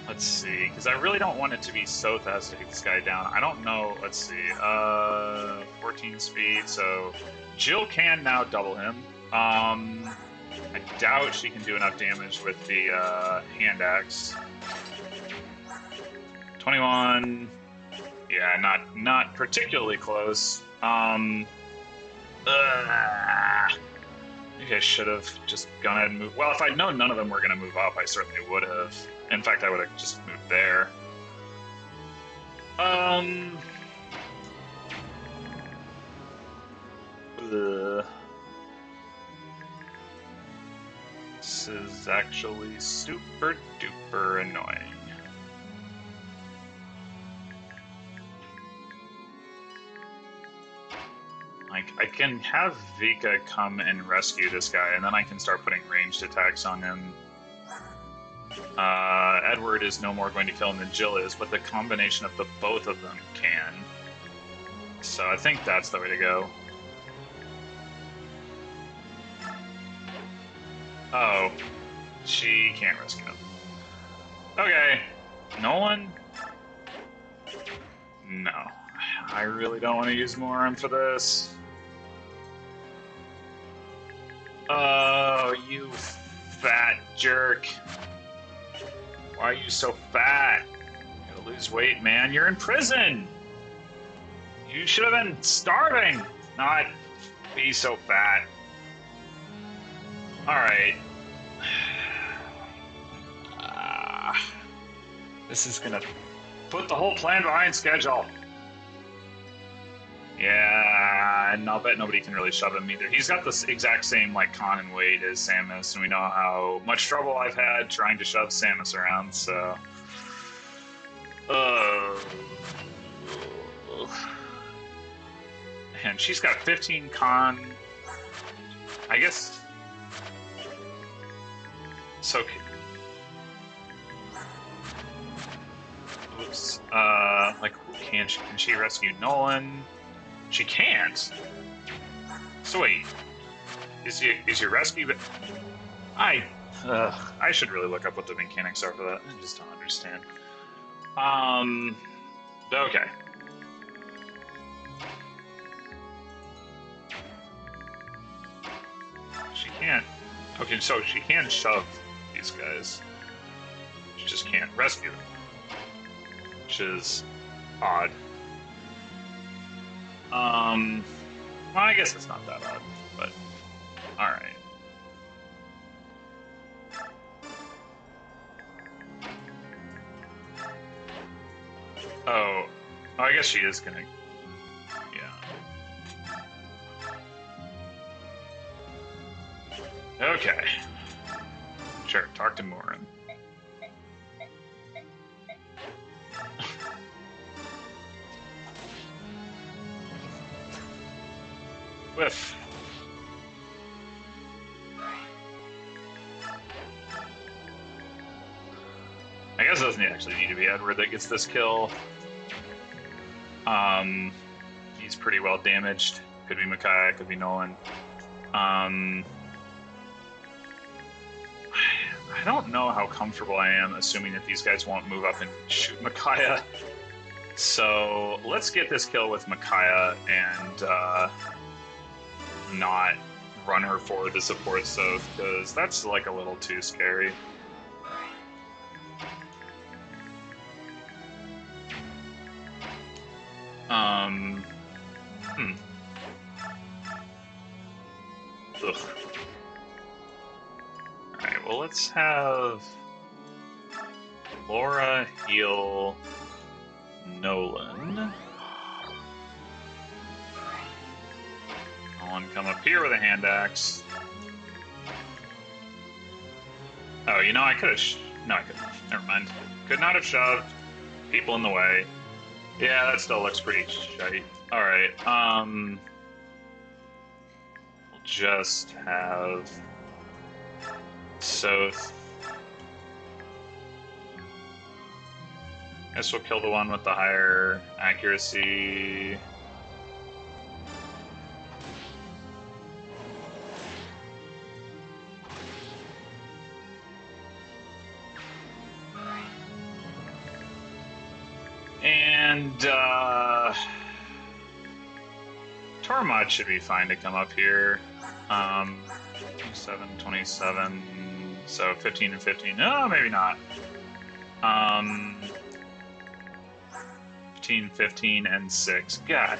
Let's see, because I really don't want it to be Soth that has to take this guy down. I don't know. Let's see. 14 speed, so Jill can now double him. I doubt she can do enough damage with the hand axe. 21. Yeah, not particularly close. Maybe I should have just gone ahead and moved. Well, if I'd known none of them were going to move up, I certainly would have. In fact, I would have just moved there. This is actually super duper annoying. Like, I can have Vika come and rescue this guy, and then I can start putting ranged attacks on him. Edward is no more going to kill him than Jill is, but the combination of the both of them can. So I think that's the way to go. Oh, she can't rescue him. Okay, Nolan? No, I really don't want to use Moron for this. Oh, you fat jerk. Why are you so fat? You gotta lose weight, man. You're in prison. You should have been starving, not be so fat. Alright. This is gonna put the whole plan behind schedule. Yeah, and I'll bet nobody can really shove him either. He's got this exact same like con and weight as Samus, and we know how much trouble I've had trying to shove Samus around, so... And she's got 15 con. I guess... So... Oops. Like, can she rescue Nolan? She can't. So wait, is your rescue? I should really look up what the mechanics are for that. I just don't understand. Okay. She can't. Okay, so she can shove these guys. She just can't rescue them, which is odd. Well, I guess it's not that odd, but alright. Oh, I guess she is gonna, yeah. Okay. Sure, talk to Morin. Whiff. I guess it doesn't actually need to be Edward that gets this kill. He's pretty well damaged. Could be Micaiah, could be Nolan. I don't know how comfortable I am assuming that these guys won't move up and shoot Micaiah. So let's get this kill with Micaiah and not run her forward to support Soth, because that's like a little too scary. Ugh. Alright, well, let's have Laura heal Nolan. Nolan come up here with a hand axe. Oh, you know, I could have... No, I couldn't. Never mind. Could not have shoved people in the way. Yeah, that still looks pretty shite. Alright, we'll just have Soth. Guess we'll kill the one with the higher accuracy. And, Tormod should be fine to come up here. 27, 27, so 15 and 15. No, maybe not. 15, 15, and 6. God.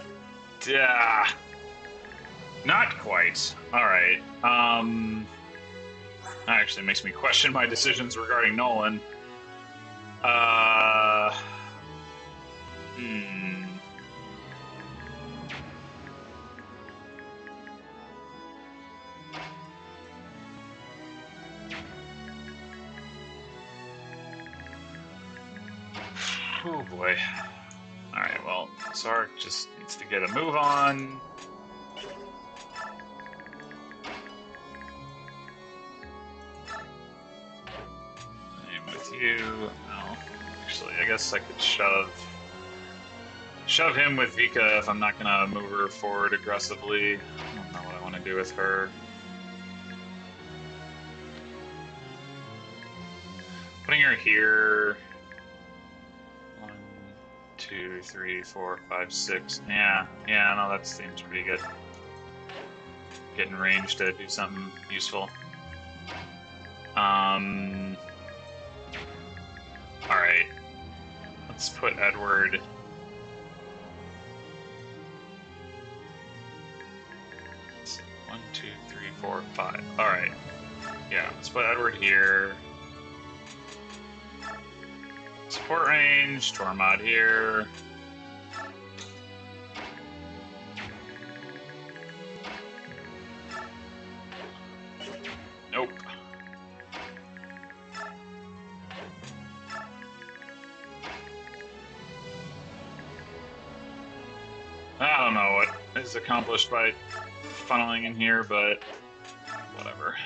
Not quite. Alright. That actually makes me question my decisions regarding Nolan. Oh boy. Alright, well, Zark just needs to get a move on. Same with you. No. Actually, I guess I could shove shove him with Vika if I'm not gonna move her forward aggressively. I don't know what I want to do with her. Putting her here. 1, 2, 3, 4, 5, 6. Yeah, no, that seems pretty good. Get in range to do something useful. Alright. Let's put Edward. Let's see. 1, 2, 3, 4, 5. Alright. Yeah, let's put Edward here. Support range, Tormod here. Nope. I don't know what is accomplished by funneling in here, but whatever.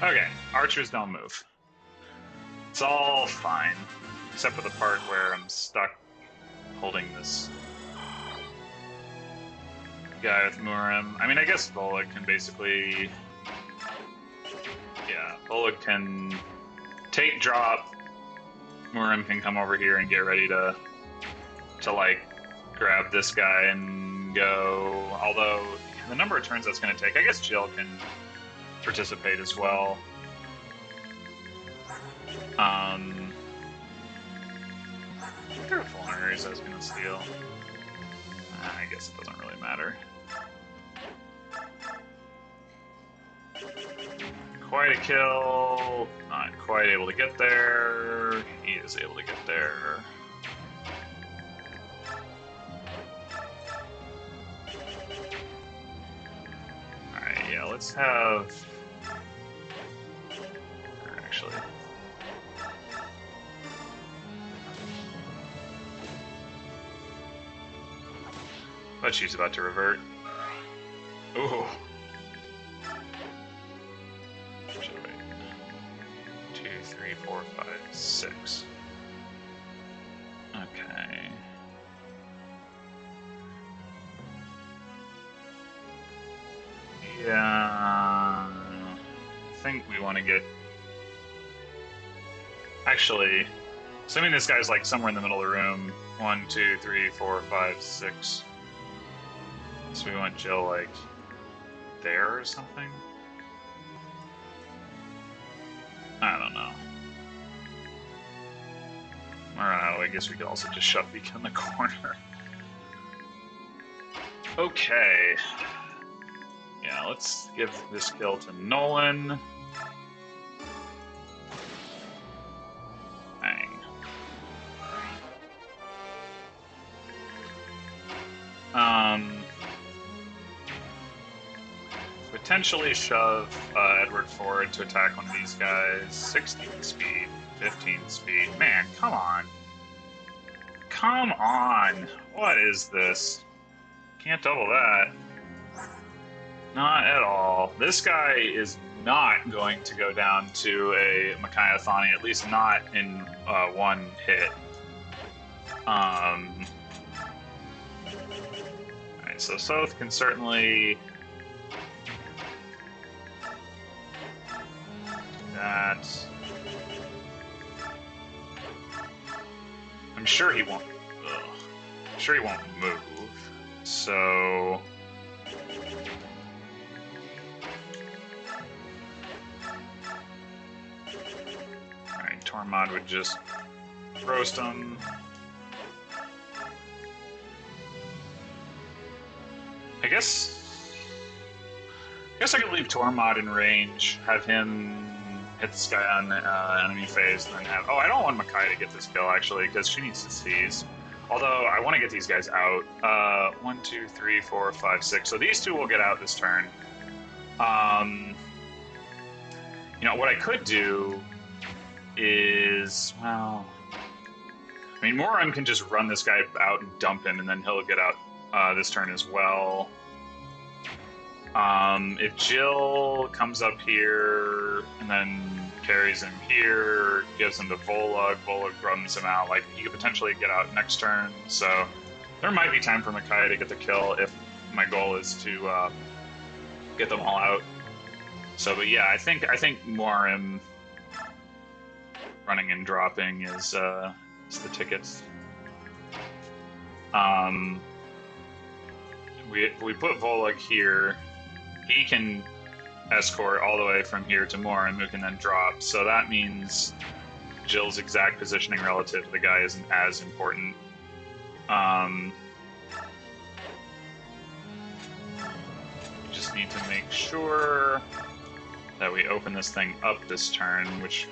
Okay, archers don't move. It's all fine, except for the part where I'm stuck holding this guy with Murim. I mean, I guess Volog can basically... Yeah, Volog can take drop. Murim can come over here and get ready to like, grab this guy and go. Although, the number of turns that's going to take, I guess Jill can participate as well. There are full areas I was going to steal. I guess it doesn't really matter. Quite a kill. Not quite able to get there. He is able to get there. Alright, yeah, let's have... Actually... But she's about to revert. Ooh. Should wait. 2, 3, 4, 5, 6. Okay. Yeah. I think we want to get. Actually, assuming this guy's like somewhere in the middle of the room. 1, 2, 3, 4, 5, 6. So we want Jill, like, there or something? I don't know. I guess we could also just shove Vika in the corner. Okay. Yeah, let's give this kill to Nolan. Bang. Potentially shove Edward forward to attack one of these guys. 16 speed, 15 speed. Man, come on. Come on. What is this? Can't double that. Not at all. This guy is not going to go down to a Micaiah Thani, at least not in one hit. Alright, so Soth can certainly... that. I'm sure he won't. I'm sure he won't move. So. Alright, Tormod would just roast him. I guess I could leave Tormod in range, have him hit this guy on enemy phase, and then have... Oh, I don't want Micaiah to get this kill, actually, because she needs to seize. Although, I want to get these guys out. 1, 2, 3, 4, 5, 6. So these two will get out this turn. You know, what I could do is... Well... I mean, Moram can just run this guy out and dump him, and then he'll get out this turn as well. If Jill comes up here and then carries him here, gives him to Volug, Volug runs him out, like, he could potentially get out next turn, so there might be time for Micaiah to get the kill if my goal is to get them all out. So, but yeah, I think Morim running and dropping is the tickets. We put Volug here. He can escort all the way from here to Morim, who can then drop. So that means Jill's exact positioning relative to the guy isn't as important. We just need to make sure that we open this thing up this turn, which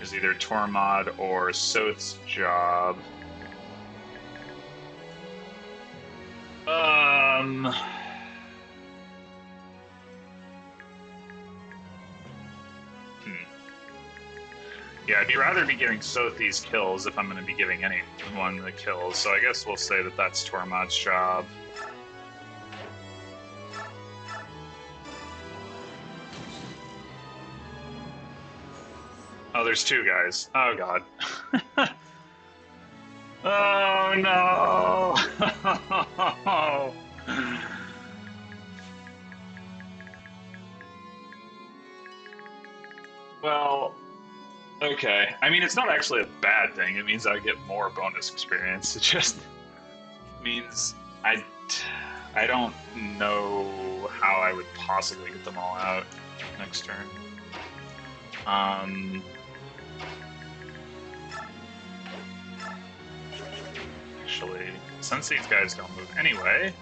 is either Tormod or Soth's job. Yeah, I'd rather be giving Soth these kills if I'm going to be giving anyone the kills, so I guess we'll say that that's Tormod's job. Oh, there's two guys. Oh, God. Oh, no! Well, okay. I mean, it's not actually a bad thing. It means I get more bonus experience. It just means I don't know how I would possibly get them all out next turn. Actually, since these guys don't move anyway,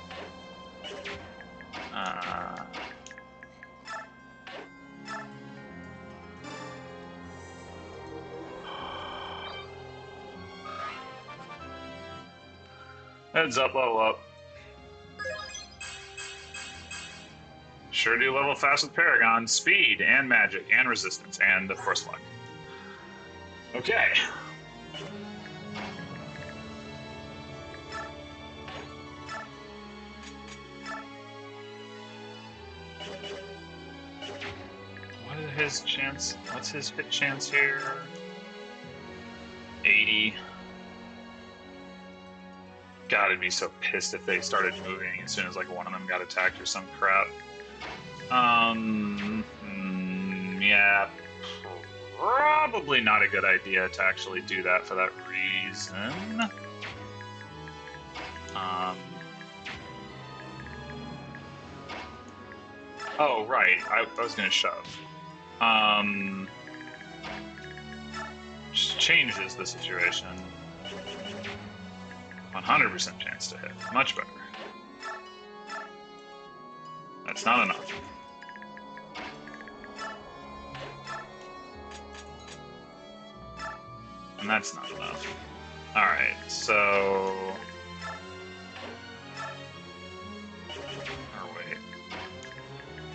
heads up, level up. Sure do level fast with Paragon, speed, and magic, and resistance, and of course luck. Okay. What is his chance? What's his hit chance here? 80. God, I'd be so pissed if they started moving as soon as like one of them got attacked or some crap. Yeah, probably not a good idea to actually do that for that reason. Oh, right, I was gonna shove. Just changes the situation. 100% chance to hit. Much better. That's not enough. And that's not enough. Alright, so... Or wait.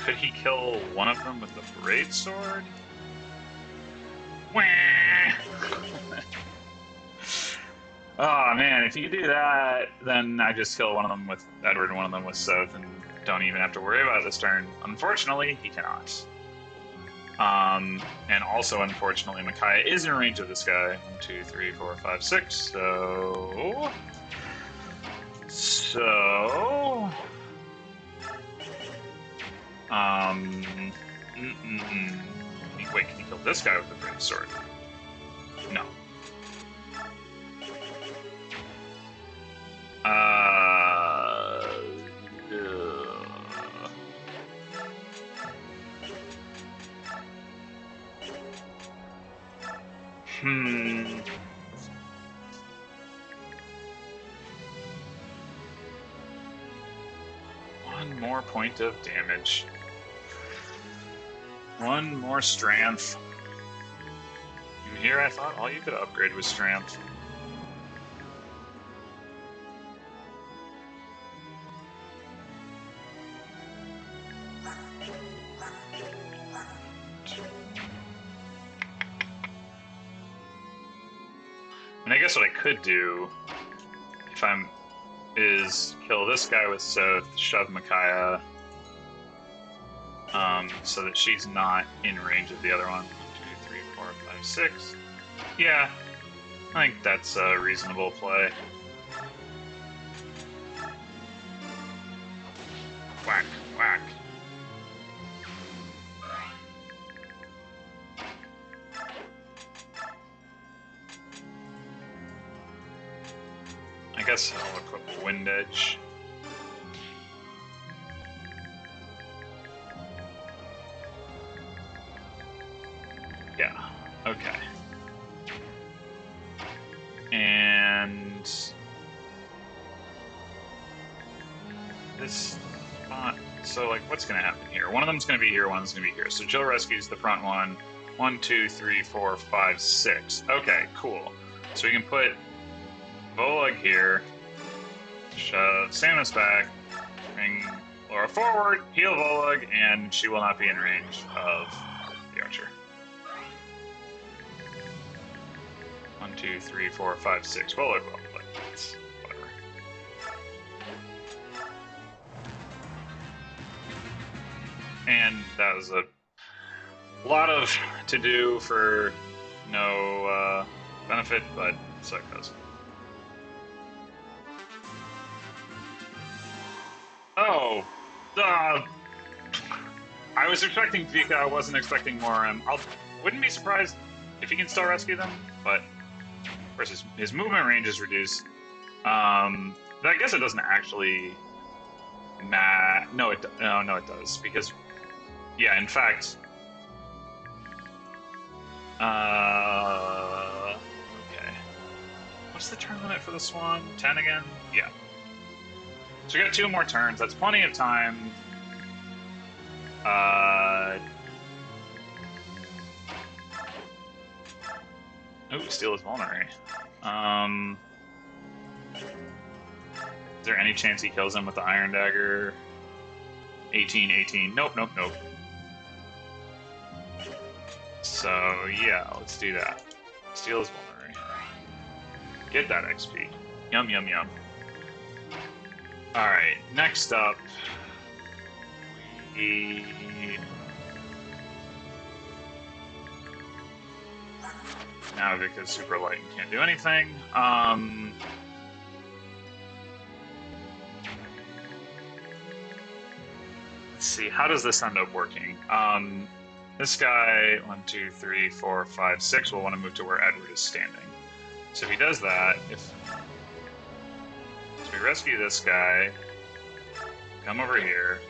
Could he kill one of them with the Braid Sword? Wah! Oh man, if you do that, then I just kill one of them with Edward and one of them with Soth and don't even have to worry about this turn. Unfortunately, he cannot. And also, unfortunately, Micaiah is in range of this guy. 1, 2, 3, 4, 5, 6. So... Wait, can he kill this guy with the Brave Sword? No. One more point of damage. One more strength. And here I thought all you could upgrade was strength. And I guess what I could do, if I'm, is kill this guy with Soth, shove Micaiah, so that she's not in range of the other one. 1, 2, 3, 4, 5, 6. Yeah, I think that's a reasonable play. Whack, whack. I guess I'll equip Wind Edge. Yeah, okay. And this spot, so like what's gonna happen here? One of them's gonna be here, one's gonna be here. So Jill rescues the front one. 1, 2, 3, 4, 5, 6. Okay, cool. So we can put Volag here, shove Samus back, bring Laura forward, heal Volag, and she will not be in range of the archer. 1, 2, 3, 4, 5, 6. Volag, well, like, it's whatever. And that was a lot of to do for no benefit, but so it goes. Oh, I was expecting Vika. I wasn't expecting more. Wouldn't be surprised if he can still rescue them, but of course his movement range is reduced. But I guess it doesn't actually matter. No, it does because yeah, in fact. Okay. What's the turn limit for the Swan? 10 again? Yeah. So we got 2 more turns. That's plenty of time. Ooh, Steel is vulnerary. Is there any chance he kills him with the Iron Dagger? 18, 18. Nope, nope, nope. So, yeah, let's do that. Steel is vulnerary. Get that XP. Yum, yum, yum. Alright, next up, we... Now because super light and can't do anything. Let's see, how does this end up working? This guy, 1, 2, 3, 4, 5, 6, will want to move to where Edward is standing. So if he does that, so we rescue this guy, come over here.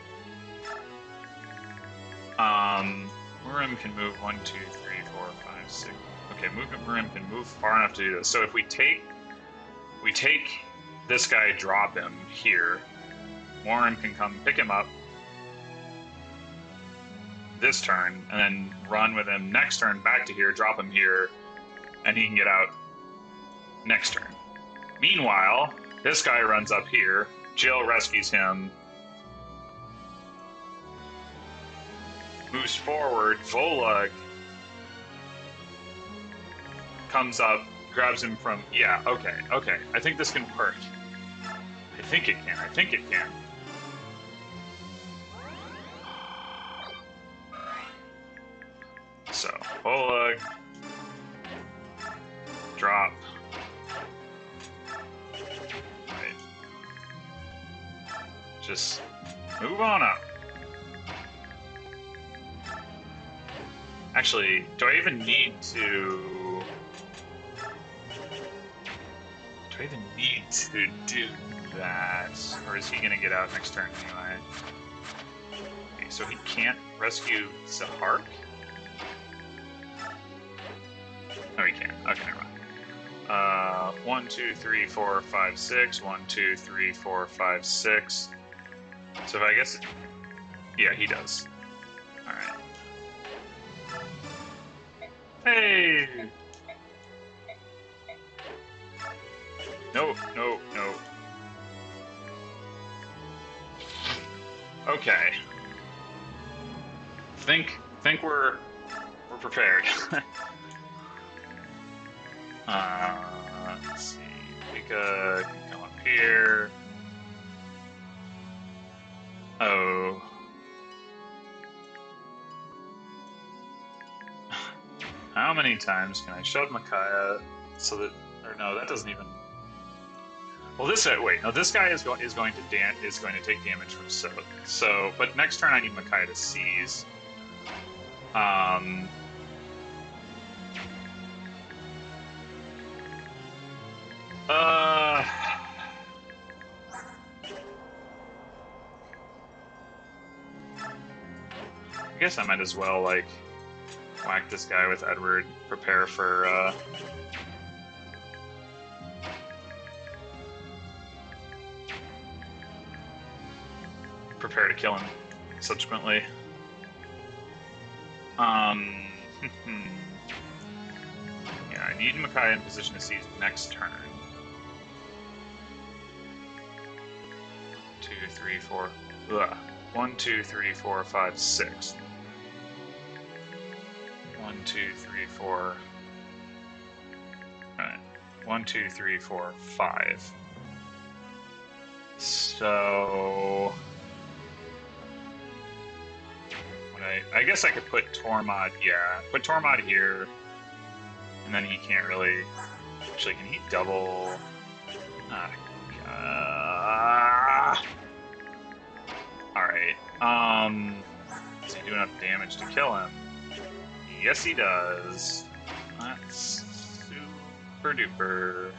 Murim can move 1, 2, 3, 4, 5, 6. Okay, Murim can move far enough to do this. So if we take this guy, drop him here, Murim can come pick him up this turn, and then run with him next turn back to here, drop him here, and he can get out next turn. Meanwhile, this guy runs up here, Jill rescues him, moves forward, Volag comes up, grabs him from... Yeah, okay. I think this can work. I think it can. So, Volag, drop. Right. Just move on up. Actually, do I even need to... do that? Or is he going to get out next turn anyway? Okay, so he can't rescue Zahark? No, he can. Okay, never mind. 1, 2, 3, 4, 5, 6. 1, 2, 3, 4, 5, 6. So if I guess... Yeah, he does. Alright. Hey! No. Okay. Think we're prepared. Let's see. Vika can come up here. Oh. How many times can I shove Micaiah so that, or no, that doesn't even. Well, this wait, no, this guy is going to take damage from Soak. So, but next turn I need Micaiah to seize. I guess I might as well, like, whack this guy with Edward, prepare for, prepare to kill him subsequently. Yeah, I need Micaiah in position to seize next turn. 2, 3, 4. Ugh. 1, 2, 3, 4, 5, 6. 1, 2, 3, 4. Alright. 1, 2, 3, 4, 5. So I guess I could put Tormod, yeah. Put Tormod here. And then he can't really. Actually, can he double? Alright. Does he do enough damage to kill him? Yes, he does. That's super duper.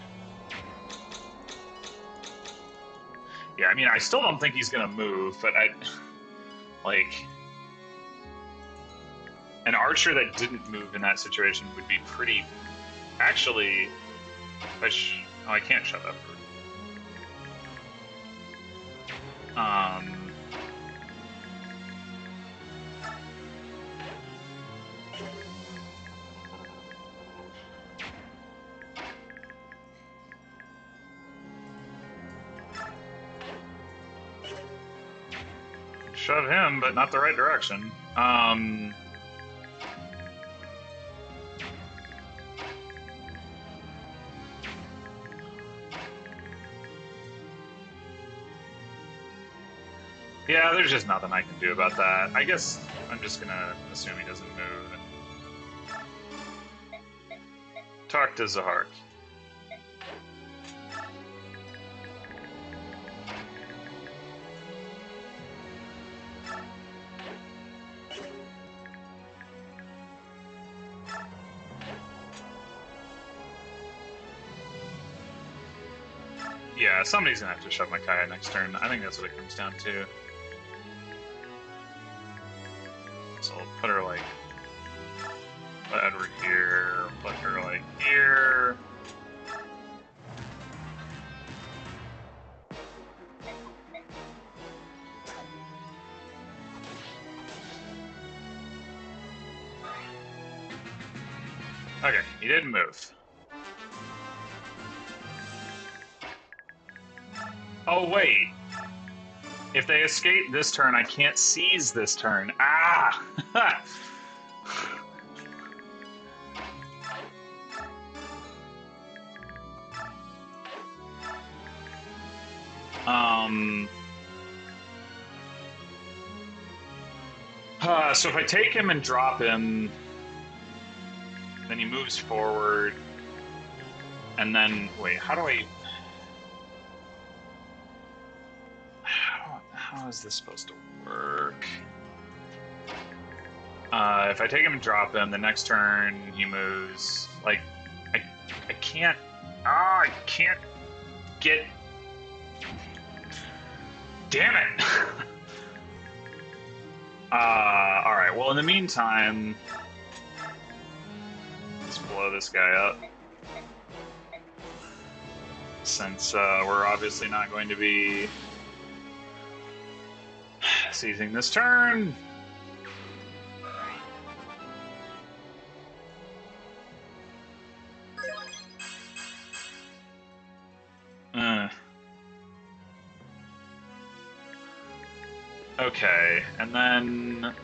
Yeah, I mean, I still don't think he's gonna move, but like, an archer that didn't move in that situation would be pretty. Actually, I can't shut up. Shove him, but not the right direction. Yeah, there's just nothing I can do about that. I guess I'm just gonna assume he doesn't move and talk to Zahark. Yeah, somebody's gonna have to shove Micaiah next turn. I think that's what it comes down to. So I'll put her like, put Edward here, put her like here. Okay, he didn't move. Oh, wait. If they escape this turn, I can't seize this turn. Ah! So if I take him and drop him, then he moves forward, and then, wait, how do I... How is this supposed to work? If I take him and drop him, the next turn he moves. Like, I can't. I can't get. Damn it! All right. Well, in the meantime, let's blow this guy up. Since we're obviously not going to be seizing this turn. Okay, and then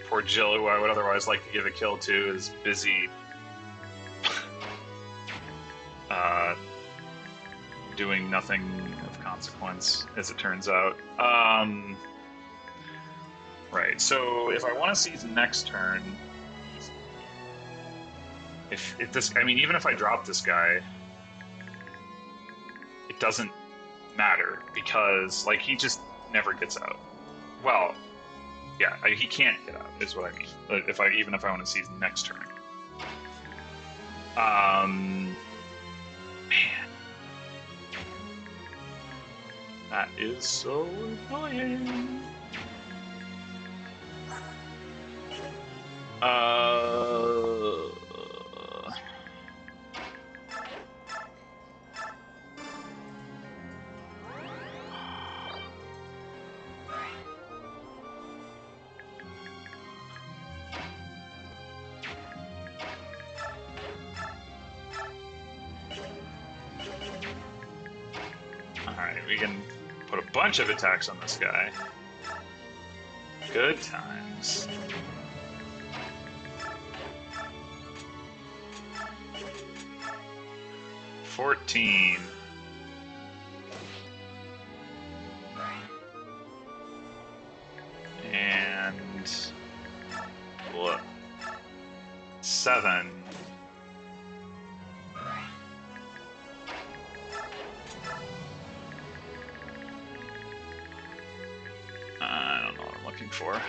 poor Jill, who I would otherwise like to give a kill to, is busy doing nothing of consequence, as it turns out. Right, so if I want to seize next turn, if this, I mean, even if I drop this guy, it doesn't matter because like he just never gets out. Well, yeah, he can't get out is what I mean. Even if I want to seize next turn. Man, that is so annoying. Alright, we can put a bunch of attacks on this guy. Good times. $14. And what? 7. I don't know what I'm looking for.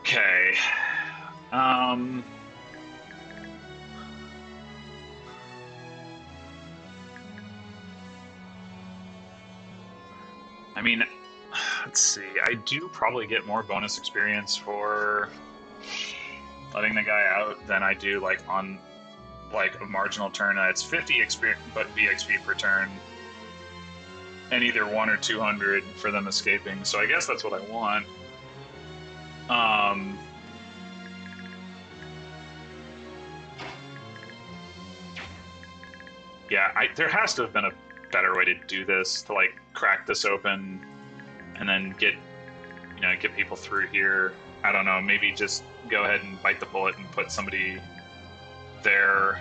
Okay. I mean, let's see. I do probably get more bonus experience for letting the guy out than I do like on like a marginal turn. It's 50 experience, but BXP per turn, and either 1 or 200 for them escaping. So I guess that's what I want. Yeah, there has to have been a better way to do this, to like crack this open and then get people through here. I don't know, maybe just go ahead and bite the bullet and put somebody there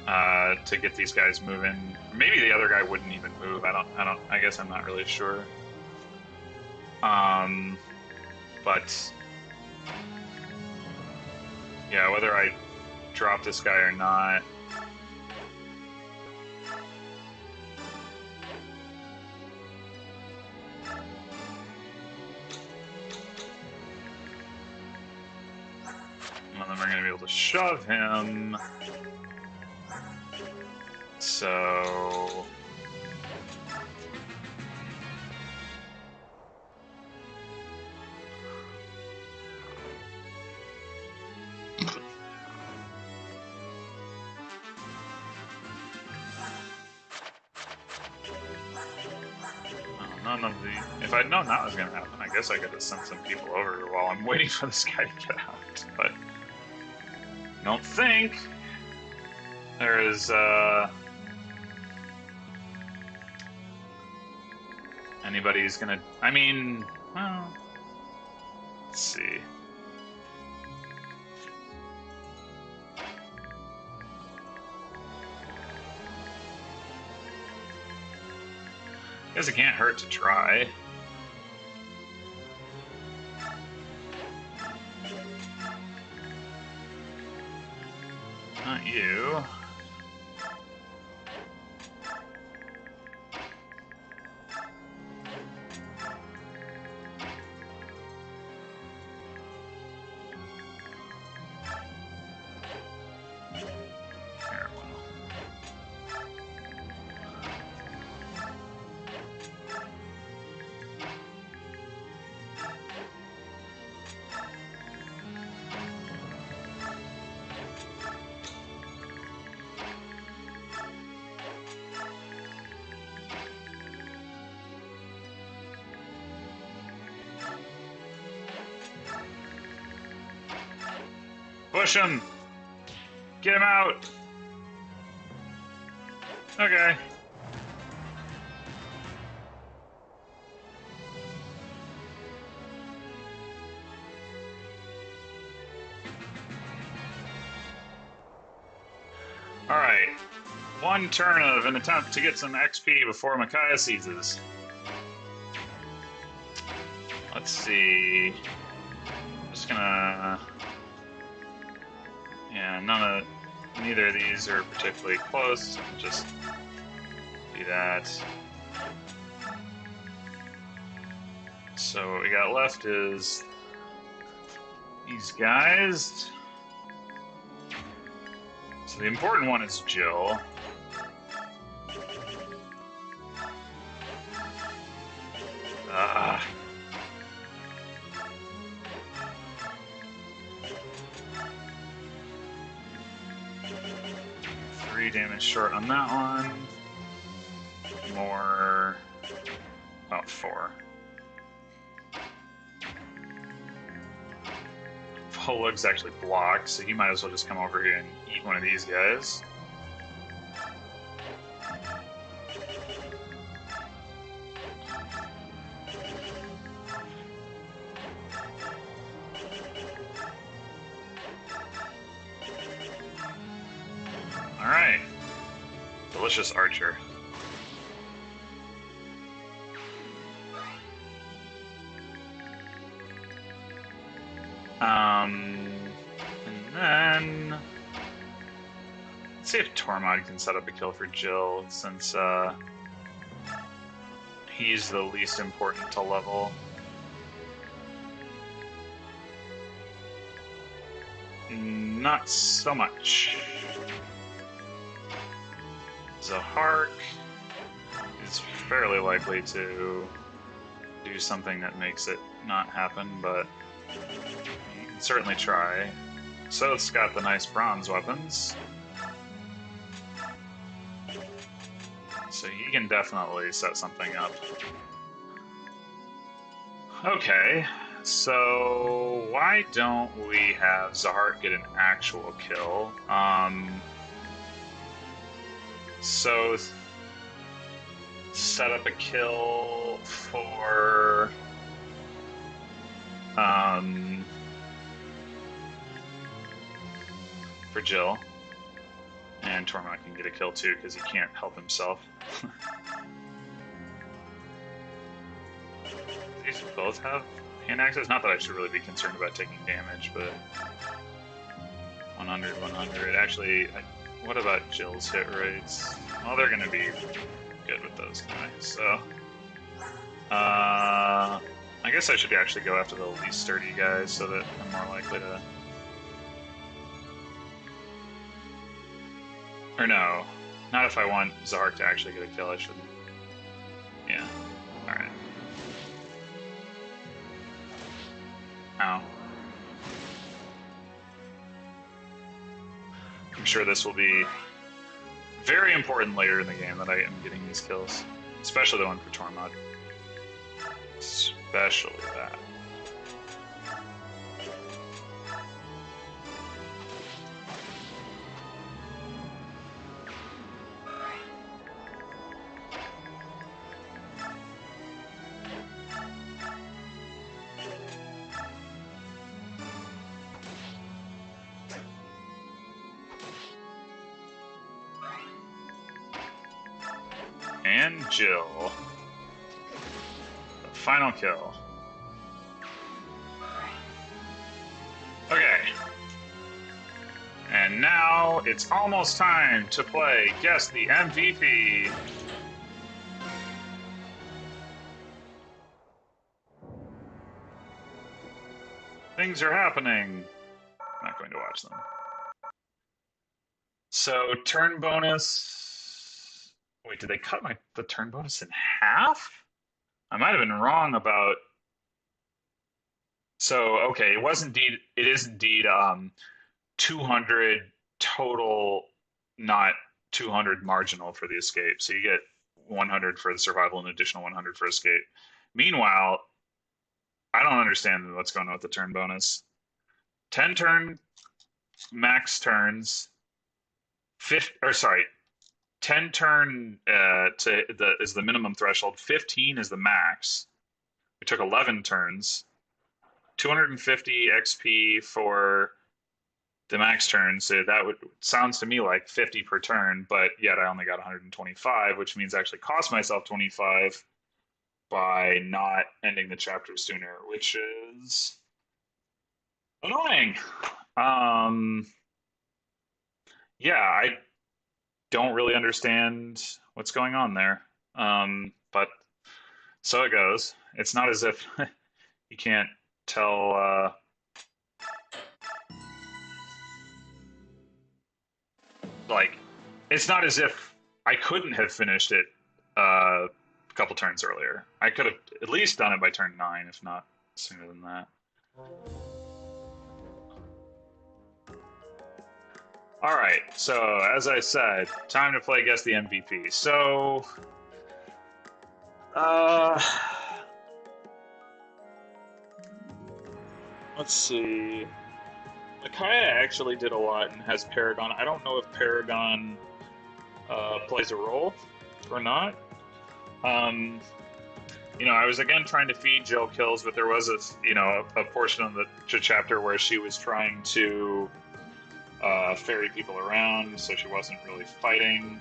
to get these guys moving. Maybe the other guy wouldn't even move. I guess I'm not really sure. But yeah, whether I drop this guy or not. And then we're going to be able to shove him. So... none of the... If I'd known that was going to happen, I guess I could have sent some people over while I'm waiting for this guy to get out. But I don't think there is anybody's going to... I mean, well, let's see. I guess it can't hurt to try. Not you. Push him! Get him out! Okay. Alright. right. One turn of an attempt to get some XP before Micaiah seizes. Let's see. I'm just gonna... Yeah, neither of these are particularly close. Just do that. So what we got left is these guys. So the important one is Jill. Ah. 3 damage short on that one. More. About 4. Polug's actually blocked, so he might as well just come over here and eat one of these guys. Alright. Delicious archer. And then... Let's see if Tormod can set up a kill for Jill, since he's the least important to level. Not so much. Zahark is fairly likely to do something that makes it not happen, but you can certainly try. Soth's got the nice bronze weapons, so he can definitely set something up. Okay, so why don't we have Zahark get an actual kill? So set up a kill for Jill, and Tormod can get a kill too because he can't help himself. These both have hand axes. Not that I should really be concerned about taking damage, but 100, 100. Actually, what about Jill's hit rates? Well, they're going to be good with those guys, so... I guess I should actually go after the least sturdy guys so that I'm more likely to... Or no, not if I want Zahark to actually get a kill, I shouldn't. Yeah, alright. Ow. I'm sure this will be very important later in the game that I am getting these kills. Especially the one for Tormod. Especially that. And Jill. The final kill. Okay. And now it's almost time to play Guess the MVP. Things are happening. I'm not going to watch them. So, turn bonus... Wait, did they cut the turn bonus in half? I might have been wrong about... So, okay, it is indeed 200 total, not 200 marginal for the escape. So you get 100 for the survival and additional 100 for escape. Meanwhile, I don't understand what's going on with the turn bonus. 10 turn max turns, 10 turn is the minimum threshold. 15 is the max. We took 11 turns. 250 XP for the max turn, so that would sounds to me like 50 per turn, but yet I only got 125, which means I actually cost myself 25 by not ending the chapter sooner, which is annoying. Um, yeah, I don't really understand what's going on there. But so it goes. It's not as if you can't tell. Like, it's not as if I couldn't have finished it a couple turns earlier. I could have at least done it by turn 9, if not sooner than that. All right, so as I said, time to play Guess the MVP. So, uh, let's see. Micaiah actually did a lot and has Paragon. I don't know if Paragon plays a role or not. I was again trying to feed Jill kills, but there was a portion of the chapter where she was trying to ferry people around, so she wasn't really fighting.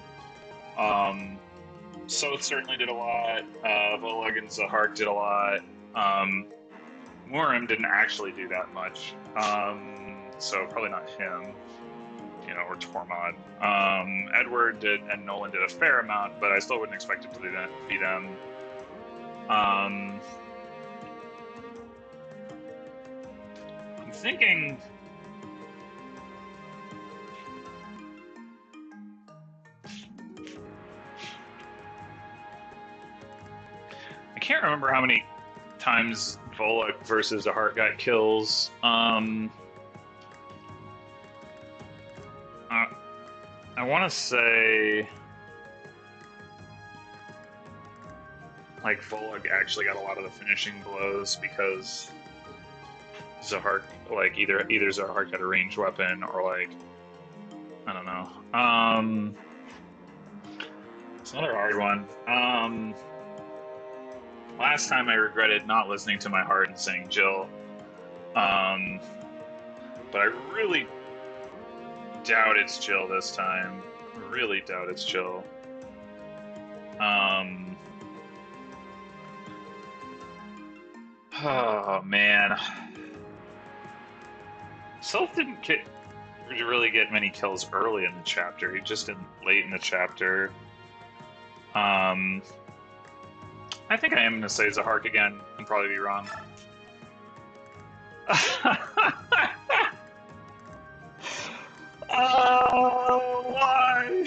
Soth certainly did a lot. Volag and Zahark did a lot. Murim didn't actually do that much, so probably not him. Or Tormod. Edward did, and Nolan did a fair amount, but I still wouldn't expect it to be them. I'm thinking. I can't remember how many times Volok versus Zahark got kills. I want to say like Volog actually got a lot of the finishing blows because Zahark, like either Zahark had a ranged weapon or like I don't know. It's another hard one. Last time I regretted not listening to my heart and saying Jill. But I really doubt it's Jill this time. Really doubt it's Jill. Oh man. Self didn't really get many kills early in the chapter. He just did late in the chapter. I think I am gonna say Zahark again and probably be wrong. Why?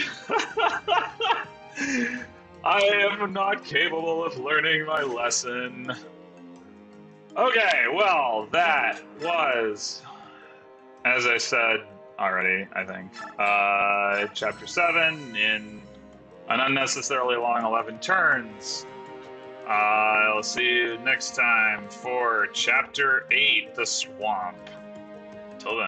I am not capable of learning my lesson. Okay, well, that was, as I said already, I think, Chapter 7 in an unnecessarily long 11 turns. I'll see you next time for Chapter 8, The Swamp. Till then.